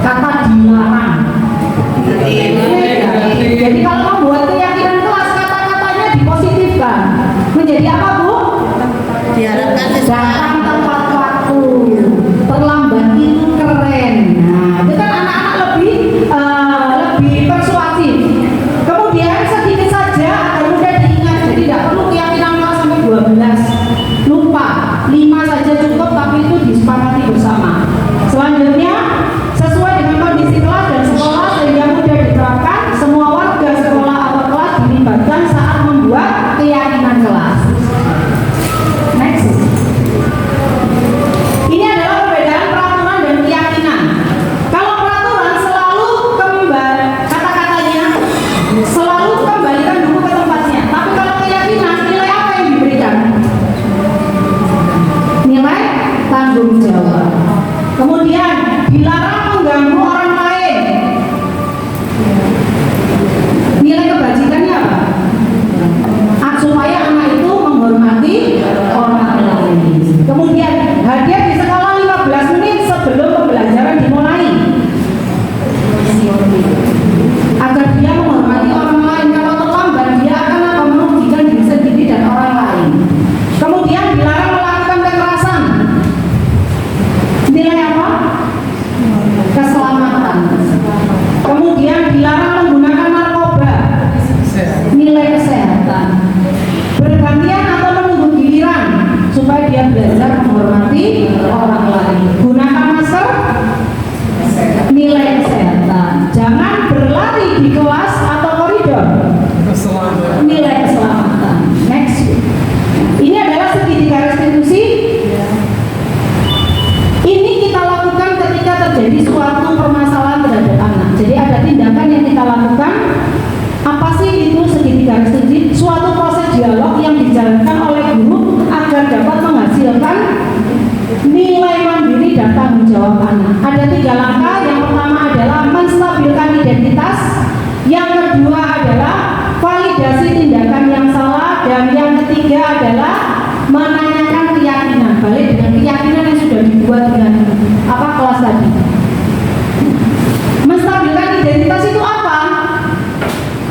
Kata dilarang. Negatif. Jadi kalau membuat keyakinan kelas kata-katanya dipositifkan. Menjadi apa Bu? Diharapkan Datang tepat waktu. Terlambat itu keren. Nah, itu kan anak-anak lebih persuasif. Kemudian sedikit saja agar mudah diingat. Jadi tidak perlu keyakinan kelas sampai 12. Lupa, 5 saja cukup, tapi itu disepakati bersama. Selanjutnya, sesuai dengan kondisi kelas dan sekolah sehingga mudah diterapkan, semua warga sekolah atau kelas dilibatkan saat membuat keyakinan kelas. Next. Ini adalah perbedaan peraturan dan keyakinan. Kalau peraturan selalu kata-katanya selalu kembalikan buku ke tempatnya. Tapi kalau keyakinan, nilai apa yang diberikan? Nilai tanggung jawab. Kemudian dilarang mengganggu orang lain. Nilai kebajikannya apa? Supaya anak itu menghormati orang lain. Kemudian hadir di sekolah 15 menit sebelum pembelajaran dimulai. Agar dia menghormati orang lain. Kalau terlambat dia akan merugikan diri sendiri dan orang lain. Kemudian dilarang melakukan kekerasan. Nilai apa? Keselamatan. Kemudian dilarang menggunakan narkoba. Nilai kesehatan. Bergantian atau menunggu giliran supaya dia belajar menghormati orang lain. Gunakan masker. Nilai kesehatan. Jangan berlari di kelas atau koridor. Nilai keselamatan. Next. Ini adalah segitiga restitusi. Ini kita lakukan ketika terjadi suatu permasalahan terhadap anak. Jadi ada tindakan yang kita lakukan. Apa sih itu segitiga restitusi? Suatu proses dialog yang dijalankan oleh guru agar dapat menghasilkan nilai mandiri dan tanggung jawab anak. Ada 3 langkah. Yang pertama adalah menstabilkan identitas. Yang kedua adalah validasi tindakan yang salah. Dan yang ketiga adalah menanyakan keyakinan. Balik dengan keyakinan yang sudah dibuat dengan kelas tadi. Menstabilkan identitas itu apa?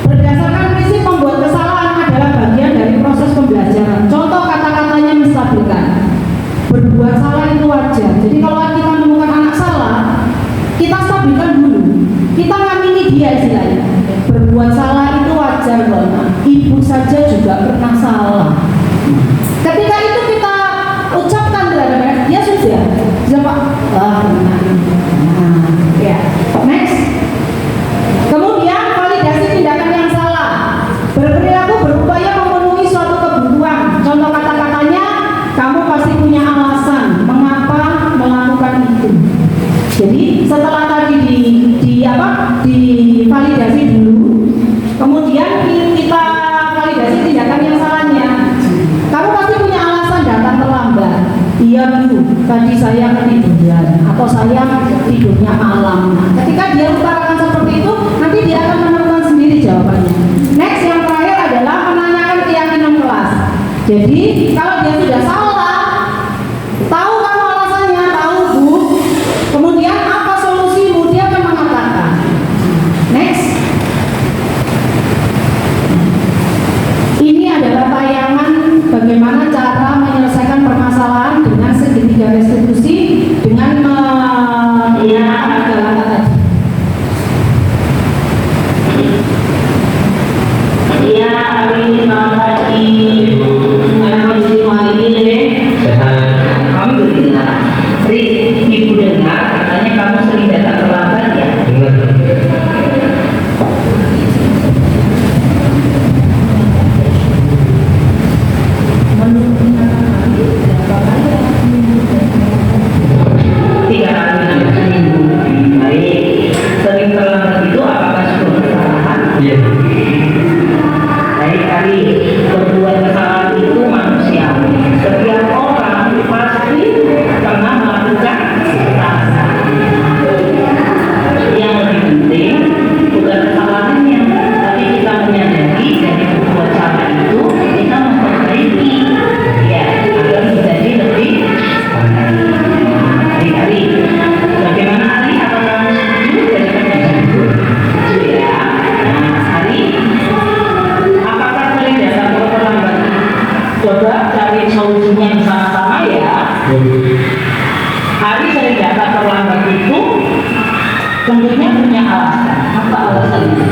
Berdasarkan prinsip membuat kesalahan adalah bagian dari proses pembelajaran. Contoh kata-katanya menstabilkan. Berbuat salah itu wajar. Jadi kalau kita menemukan anak salah, kita stabilkan dulu. Kita ngamini dia istilahnya. Berbuat salah itu wajar loh. Ibu saja juga pernah salah. Ketika itu kita ucapkan terhadap dia, sudah Jadi setelah tadi divalidasi dulu, kemudian kita validasi tindakan yang salahnya. Kamu pasti punya alasan datang terlambat. Iya Bu, tadi saya ketiduran atau saya tidurnya malam. Nah, ketika dia utarakan seperti itu, nanti dia akan menemukan sendiri jawabannya. Next, yang terakhir adalah menanyakan keyakinan kelas. Jadi kalau dia sudah salah, tahu kamu alasannya, tahu Bu, kemudian apa solusimu, dia akan mengatakan. Next, ini adalah tayangan bagaimana cara menyelesaikan permasalahan dengan segitiga restitusi dengan menggunakan kata tadi. Ya, hari pagi kondisi hari ini kami berdengar, ibu dengar katanya kamu sering datang terlambat ya. Tiga kali dalam seminggu. Baik, sering terlambat itu apakah sebuah kesalahan? Iya. Baik, kali berbuat kesalahan itu manusiawi. Setiap orang pasti pernah melakukan kesalahan. Yang lebih penting bukan kesalahannya, tapi kita menyadari dari berbuat salah itu kita memperbaiki, ya, agar menjadi lebih baik. Ari, bagaimana Ari? Apakah kamu setuju dengan itu? Ya, Ari, apakah sering datang terlambat? Coba cari solusinya yang sama-sama ya. Hari sering datang terlambat itu tentunya punya alasan. Apa alasannya?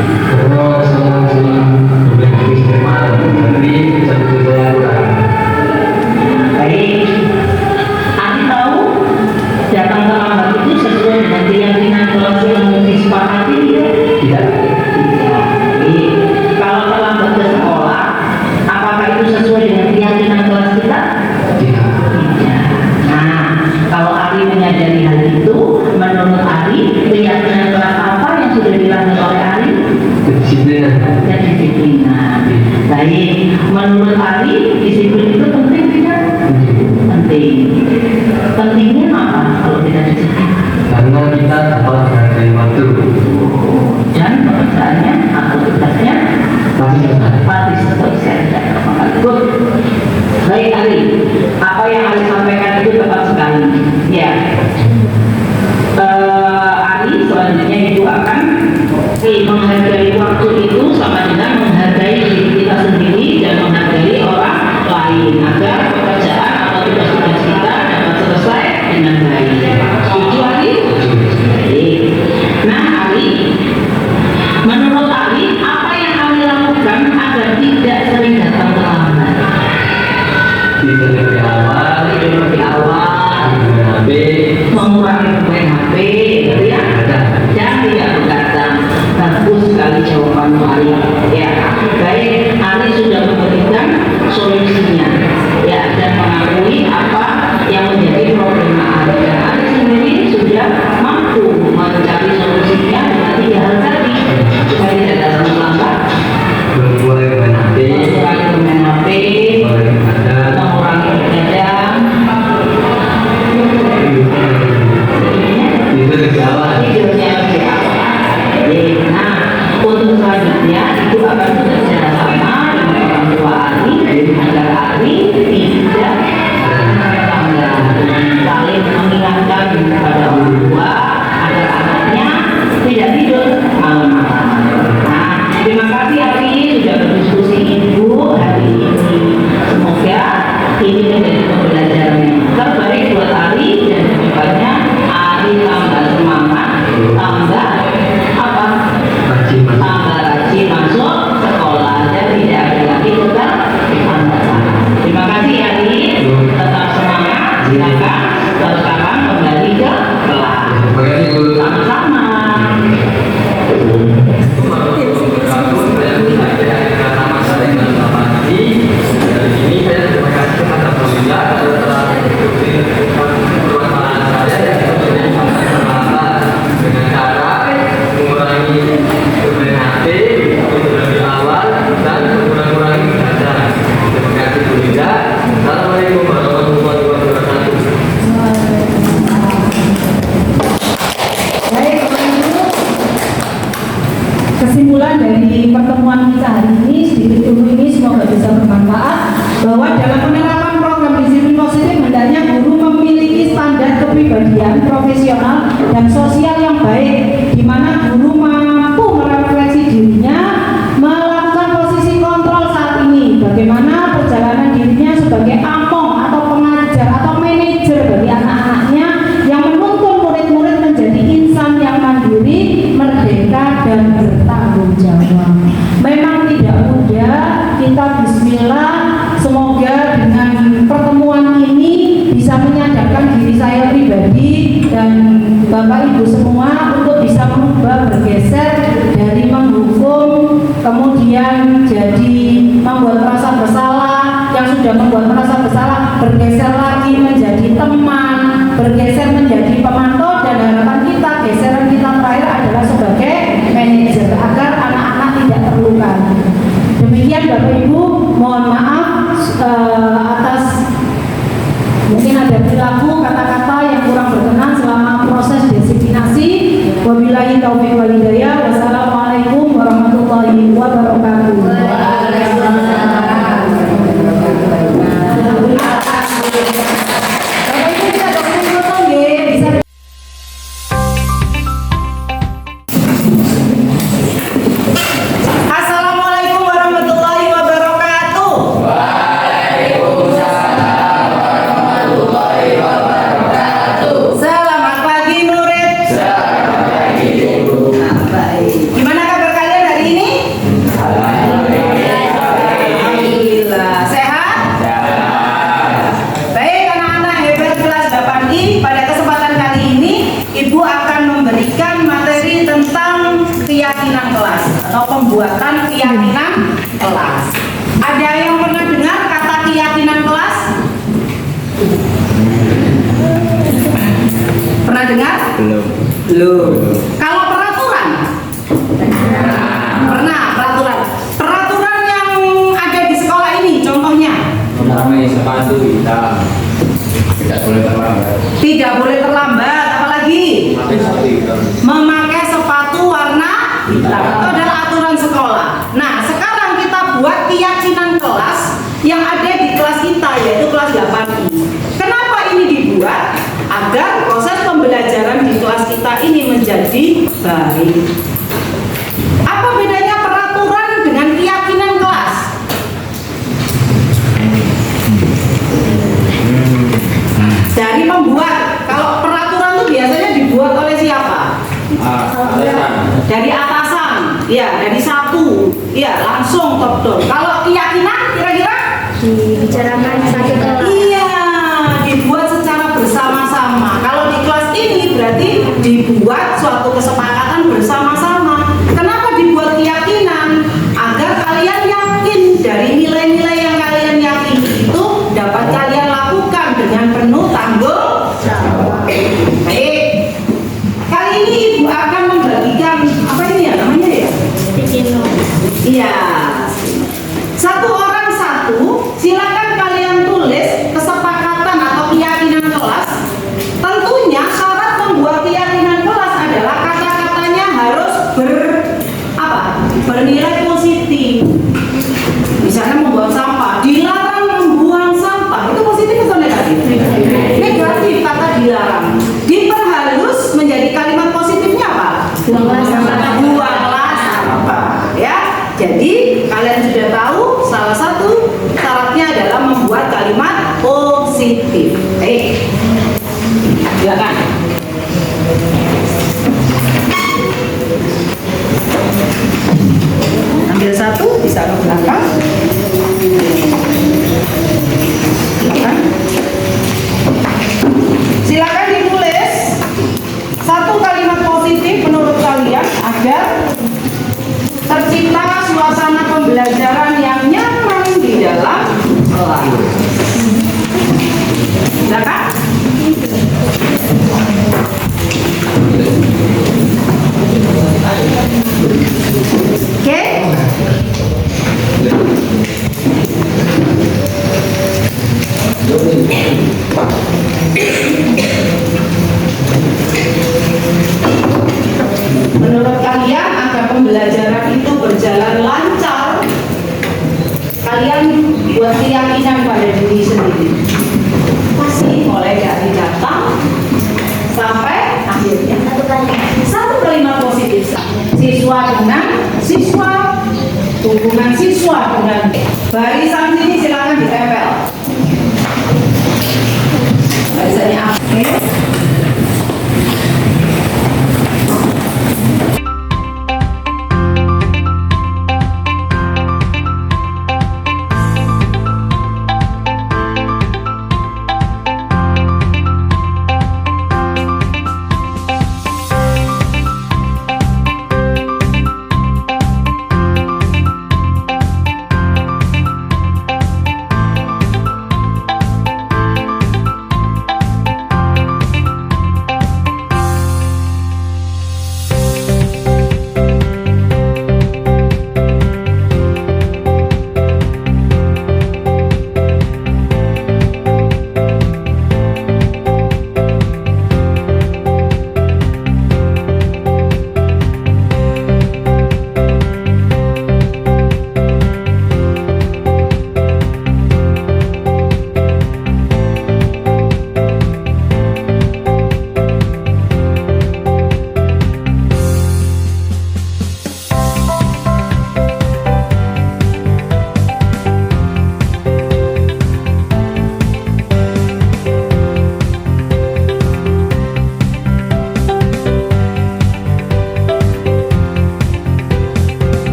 Kalau saya sudah habis malam, tapi satu saya kurang. Baik, Ari tahu datang terlambat itu sesuai dengan keyakinan kelas yang disepakati tidak? Tidak. Tidak. Baik, kalau terlambat ke sekolah, apakah itu sesuai dengan keyakinan kelas kita? Tidak. Tidak. Nah, kalau Ari menyadari hal itu, menurut Ari, keyakinan kelas apa yang sudah dilanggar oleh Ari? Kedisiplinan. Kedisiplinan. Baik, menurut Ari, disiplin itu penting tidak? Penting. Pentingnya apa kalau tidak disiplin? Karena kita dapat menghargai waktu. Dan pekerjaannya atau tugasnya pasti selesai. Good. Baik Ari, apa yang Ari sampaikan itu tepat sekali. Ya. Ari selanjutnya itu akan menghargai waktu itu sama dengan menghargai diri kita sendiri dan menghargai orang lain agar pekerjaan atau tugas-tugas kita dapat selesai dengan baik. Setuju Ari? Baik. Nah Ari, menurut Ari, apa yang Ari lakukan agar tidak sering datang terlambat? Tidak lebih awal. Lebih awal, HP. mengurangi pemain HP, gitu ya. Dan tidak begadang. Bagus sekali jawaban Ari. Ya, baik. Ari sudah memberikan solusinya, ya, dan mengakui apa yang menjadi problema Ari. Dan Ari sendiri sudah mampu mencari solusinya dengan 3 hal tadi supaya tidak datang terlambat. Bermulai dengan HP. Mengurangi pemain HP, Mulai begadang. mengurangi begadang. Itu lebih awal. Tidurnya lebih awal. Nah, untuk selanjutnya itu akan bekerja sama dengan orang tua Ari agar Ari tidak saling mengingatkan kepada orang tua agar anaknya tidak tidur malam-malam. Nah, terima kasih Ari sudah berdiskusi Ibu hari ini. Semoga ini menjadi pembelajaran yang terbaik buat Ari dan kedepannya Ari tambah semangat, tambah apa? Tambah rajin masuk sekolah dan tidak ada lagi keterlambatan. Terima kasih Ari, tetap semangat. Silakan sekarang kembali ke kelas. Terima kasih guru. Sama-sama. pribadi dan Bapak Ibu semua untuk bisa merubah, bergeser dari menghukum kemudian jadi membuat merasa bersalah, yang sudah membuat merasa bersalah bergeser lagi menjadi teman, bergeser menjadi pemantau, dan harapan kita, geseran kita terakhir adalah sebagai manajer agar anak-anak tidak terluka. Demikian Bapak Ibu, mohon maaf atas mungkin ada perilaku kata-kata yang kurang berkenan selama proses disiplinasi. Wabillahi taufiq wal hidayah. Wassalamualaikum warahmatullahi wabarakatuh. Assalamualaikum warahmatullahi wabarakatuh. Selamat pagi murid. Nah, baik. Gimana kabar kalian hari ini? Alhamdulillah. Sehat? Baik anak-anak hebat kelas 8I, pada kesempatan kali ini Ibu akan memberikan materi tentang keyakinan kelas atau pembuatan keyakinan kelas. Ada yang pernah dengar kata keyakinan kelas? Pernah dengar? Belum. Kalau peraturan? Pernah, peraturan. Peraturan yang ada di sekolah ini contohnya? Memakai sepatu hitam, tidak boleh terlambat. Tidak boleh terlambat, apalagi? Memakai sepatu hitam. Memakai sepatu warna hitam. Itu adalah aturan sekolah. Nah, sekarang kita buat keyakinan kelas yang ada di kelas kita, yaitu kelas 8I. Kenapa ini dibuat? Agar proses pembelajaran di kelas kita ini menjadi baik. Apa bedanya peraturan dengan keyakinan kelas? Dari membuat, kalau peraturan itu biasanya dibuat oleh siapa? Alasan. Dari atasan, ya, dari satu, ya, langsung top down. Kalau keyakinan kira-kira Dibicarakan satu kelas. iya, dibuat secara bersama-sama. Kalau di kelas ini berarti dibuat suatu kesepakatan bersama-sama. Kenapa dibuat keyakinan? Agar kalian yakin dari nilai-nilai yang kalian yakini itu dapat kalian lakukan dengan penuh tanggung jawab. Baik. Kali ini Ibu akan membagikan apa ini ya namanya ya? Iya. Satu orang satu, silakan kalian tulis kesepakatan atau keyakinan kelas. Tentunya syarat membuat keyakinan kelas adalah kata-katanya harus bernilai positif. Misalnya membuang sampah, dilarang membuang sampah, itu positif atau negatif? Negatif, kata dilarang. Diperhalus menjadi kalimat positifnya apa? Buanglah sampah. Buanglah sampah, ya. Jadi kalian sudah tahu salah satu syaratnya adalah membuat kalimat positif. Baik, silakan. Ambil satu, bisa ke belakang. Silakan. Silakan ditulis satu kalimat positif menurut kalian agar tercipta suasana pembelajaran yang nyaman di dalam kelas. Silakan. Oke. Menurut kalian agar pembelajaran itu berjalan lancar, kalian buat keyakinan pada diri sendiri. Pasti mulai dari datang sampai akhirnya. Satu kalimat positif. Siswa dengan siswa, hubungan siswa dengan barisan sini silakan ditempel. Barisannya oke.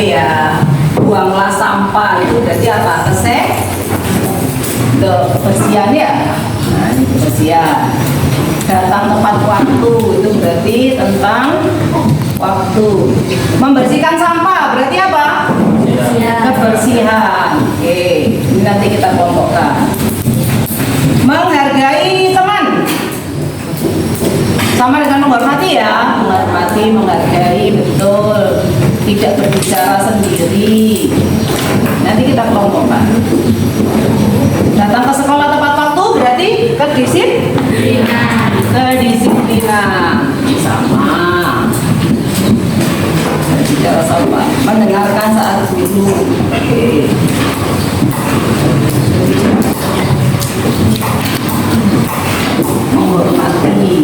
ya. Buanglah sampah itu berarti apa? Kebersihan ya. Nah, ini kebersihan. Datang tepat waktu itu berarti tentang waktu. Membersihkan sampah berarti apa? Kebersihan. Oke, ini nanti kita kelompokkan. Menghargai teman sama dengan menghormati ya, menghormati, menghargai, betul. Tidak berbicara sendiri. Nanti kita kelompokkan. Datang ke sekolah tepat waktu berarti kedisiplinan. Sama. Bicara sama. Mendengarkan saat guru. Oke. Menghormati.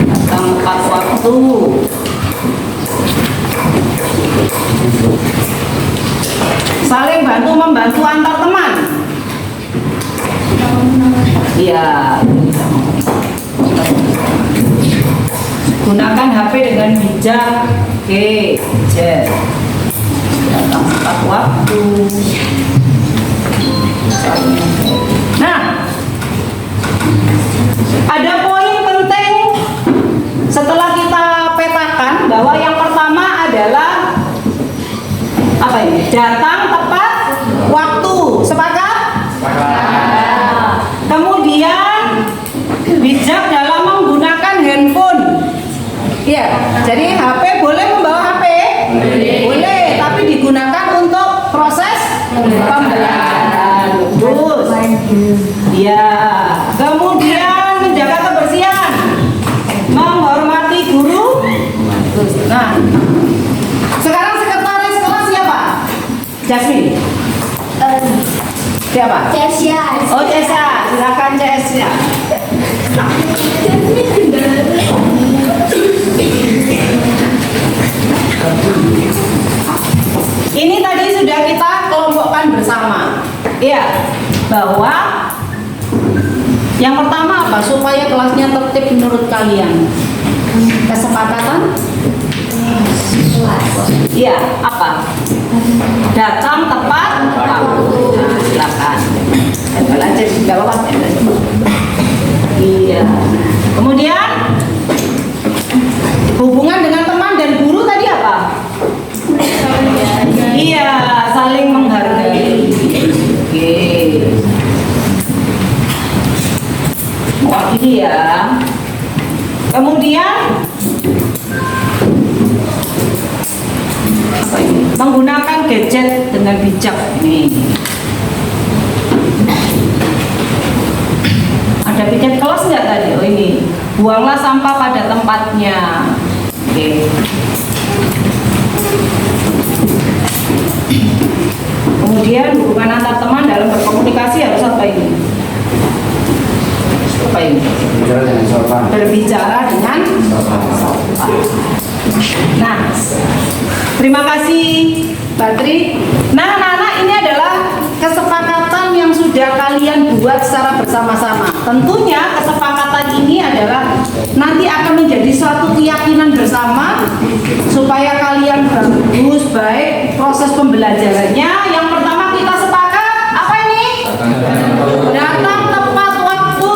Datang tepat waktu. Saling bantu membantu antar teman. Iya. Gunakan HP dengan bijak. Oke, bijak. Datang tepat waktu. Nah, ada poin penting setelah kita petakan bahwa yang pertama adalah apa ini? Datang tepat waktu. Sepakat? Sepakat. Kemudian bijak dalam menggunakan handphone. Iya, jadi HP boleh membawa HP? Boleh, tapi digunakan untuk proses pembelajaran. Terus, ya. Kemudian menjaga kebersihan, menghormati guru. Nah, sekarang sekretaris kelas siapa? Jasmine. Siapa? Cesia. Oh, Cesia. Silakan Cesia. Ini tadi sudah kita kelompokkan bersama. Iya, bahwa yang pertama apa? Supaya kelasnya tertib menurut kalian. Kesepakatan? Iya, apa? Datang tepat waktu. Nah, silakan. Belajar sudah lewat. Iya. Kemudian hubungan dengan teman dan guru tadi apa? Iya, saling menghargai. Oke. Mewakili ya. Kemudian apa ini? Menggunakan gadget dengan bijak. Ini ada piket kelas nggak tadi? Oh ini, buanglah sampah pada tempatnya. Oke. Kemudian hubungan antar teman dalam berkomunikasi harus apa ini? Apa ini? Bicara dengan sopan. Berbicara dengan sopan. Nah, terima kasih Patri. Nah, anak-anak, ini adalah kesepakatan yang sudah kalian buat secara bersama-sama. Tentunya kesepakatan ini adalah nanti akan menjadi suatu keyakinan bersama supaya kalian bagus, baik proses pembelajarannya. Yang pertama kita sepakat apa ini? Datang tepat waktu.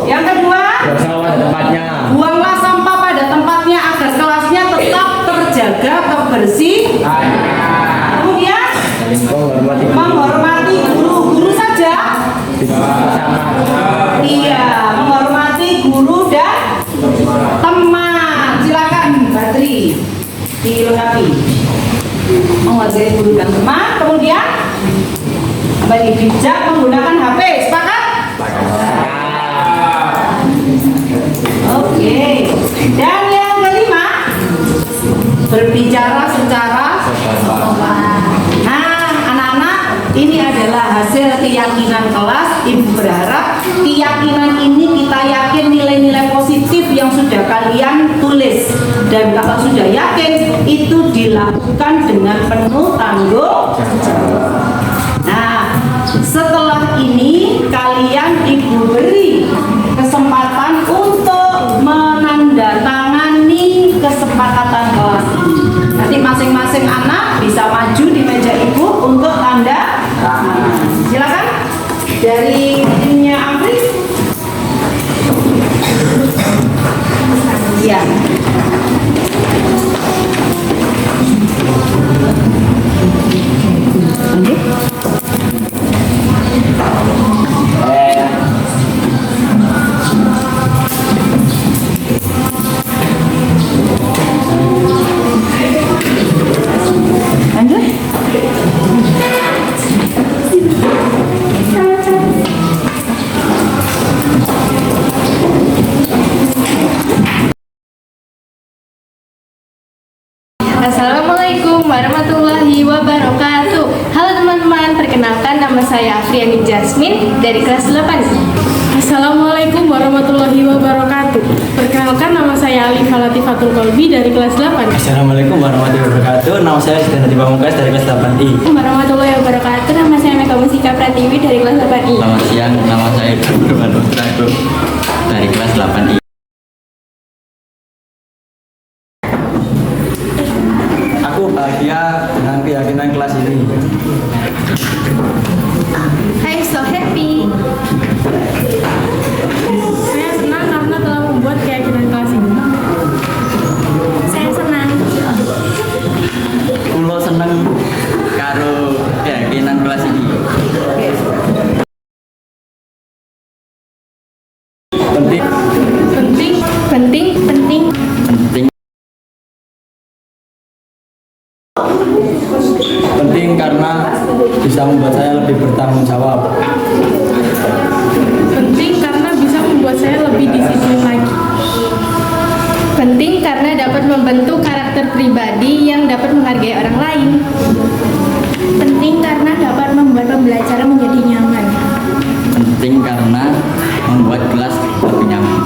Yang kedua, buanglah sampah pada tempatnya agar kelasnya tetap terjaga, terbersih. Kemudian menghormati guru saja. Iya, menghormati guru dan teman. Silakan Badri dilengkapi. Menghargai guru dan teman. Kemudian bagi bijak menggunakan HP. Sepakat? Oke. Dan yang kelima, berbicara secara sopan. Nah, anak-anak, ini adalah hasil keyakinan kelas. Ibu berharap keyakinan ini kita yakin nilai-nilai positif yang sudah kalian tulis. Dan kalau sudah yakin, itu dilakukan dengan penuh tanggung jawab. Nah, setelah ini kalian ibu beri kesempatan untuk menandatangani kesepakatan kelas ini. Nanti masing-masing Assalamualaikum warahmatullahi wabarakatuh. Halo teman-teman, perkenalkan nama saya Afriani Jasmine dari kelas 8I. Assalamualaikum warahmatullahi wabarakatuh. Perkenalkan nama saya Alif Latifatul Kolbi dari kelas 8. Assalamualaikum warahmatullahi wabarakatuh. Nama saya Sidana Pamungkas dari kelas 8I. Warahmatullahi wabarakatuh. Nama saya Mega Musika Pratiwi dari kelas 8I. Selamat siang, nama saya Firman Putraku dari kelas 8I. Aku bahagia dengan keyakinan kelas ini. I'm so happy. Saya senang karena telah membuat keyakinan kelas ini. Saya senang. Kulo seneng karo keyakinan kelas ini. Penting, Penting, Penting. penting. Penting karena bisa membuat saya lebih bertanggung jawab. penting karena bisa membuat saya lebih disiplin lagi. Penting karena dapat membentuk karakter pribadi yang dapat menghargai orang lain. Penting karena dapat membuat pembelajaran menjadi nyaman. Penting karena membuat kelas lebih nyaman.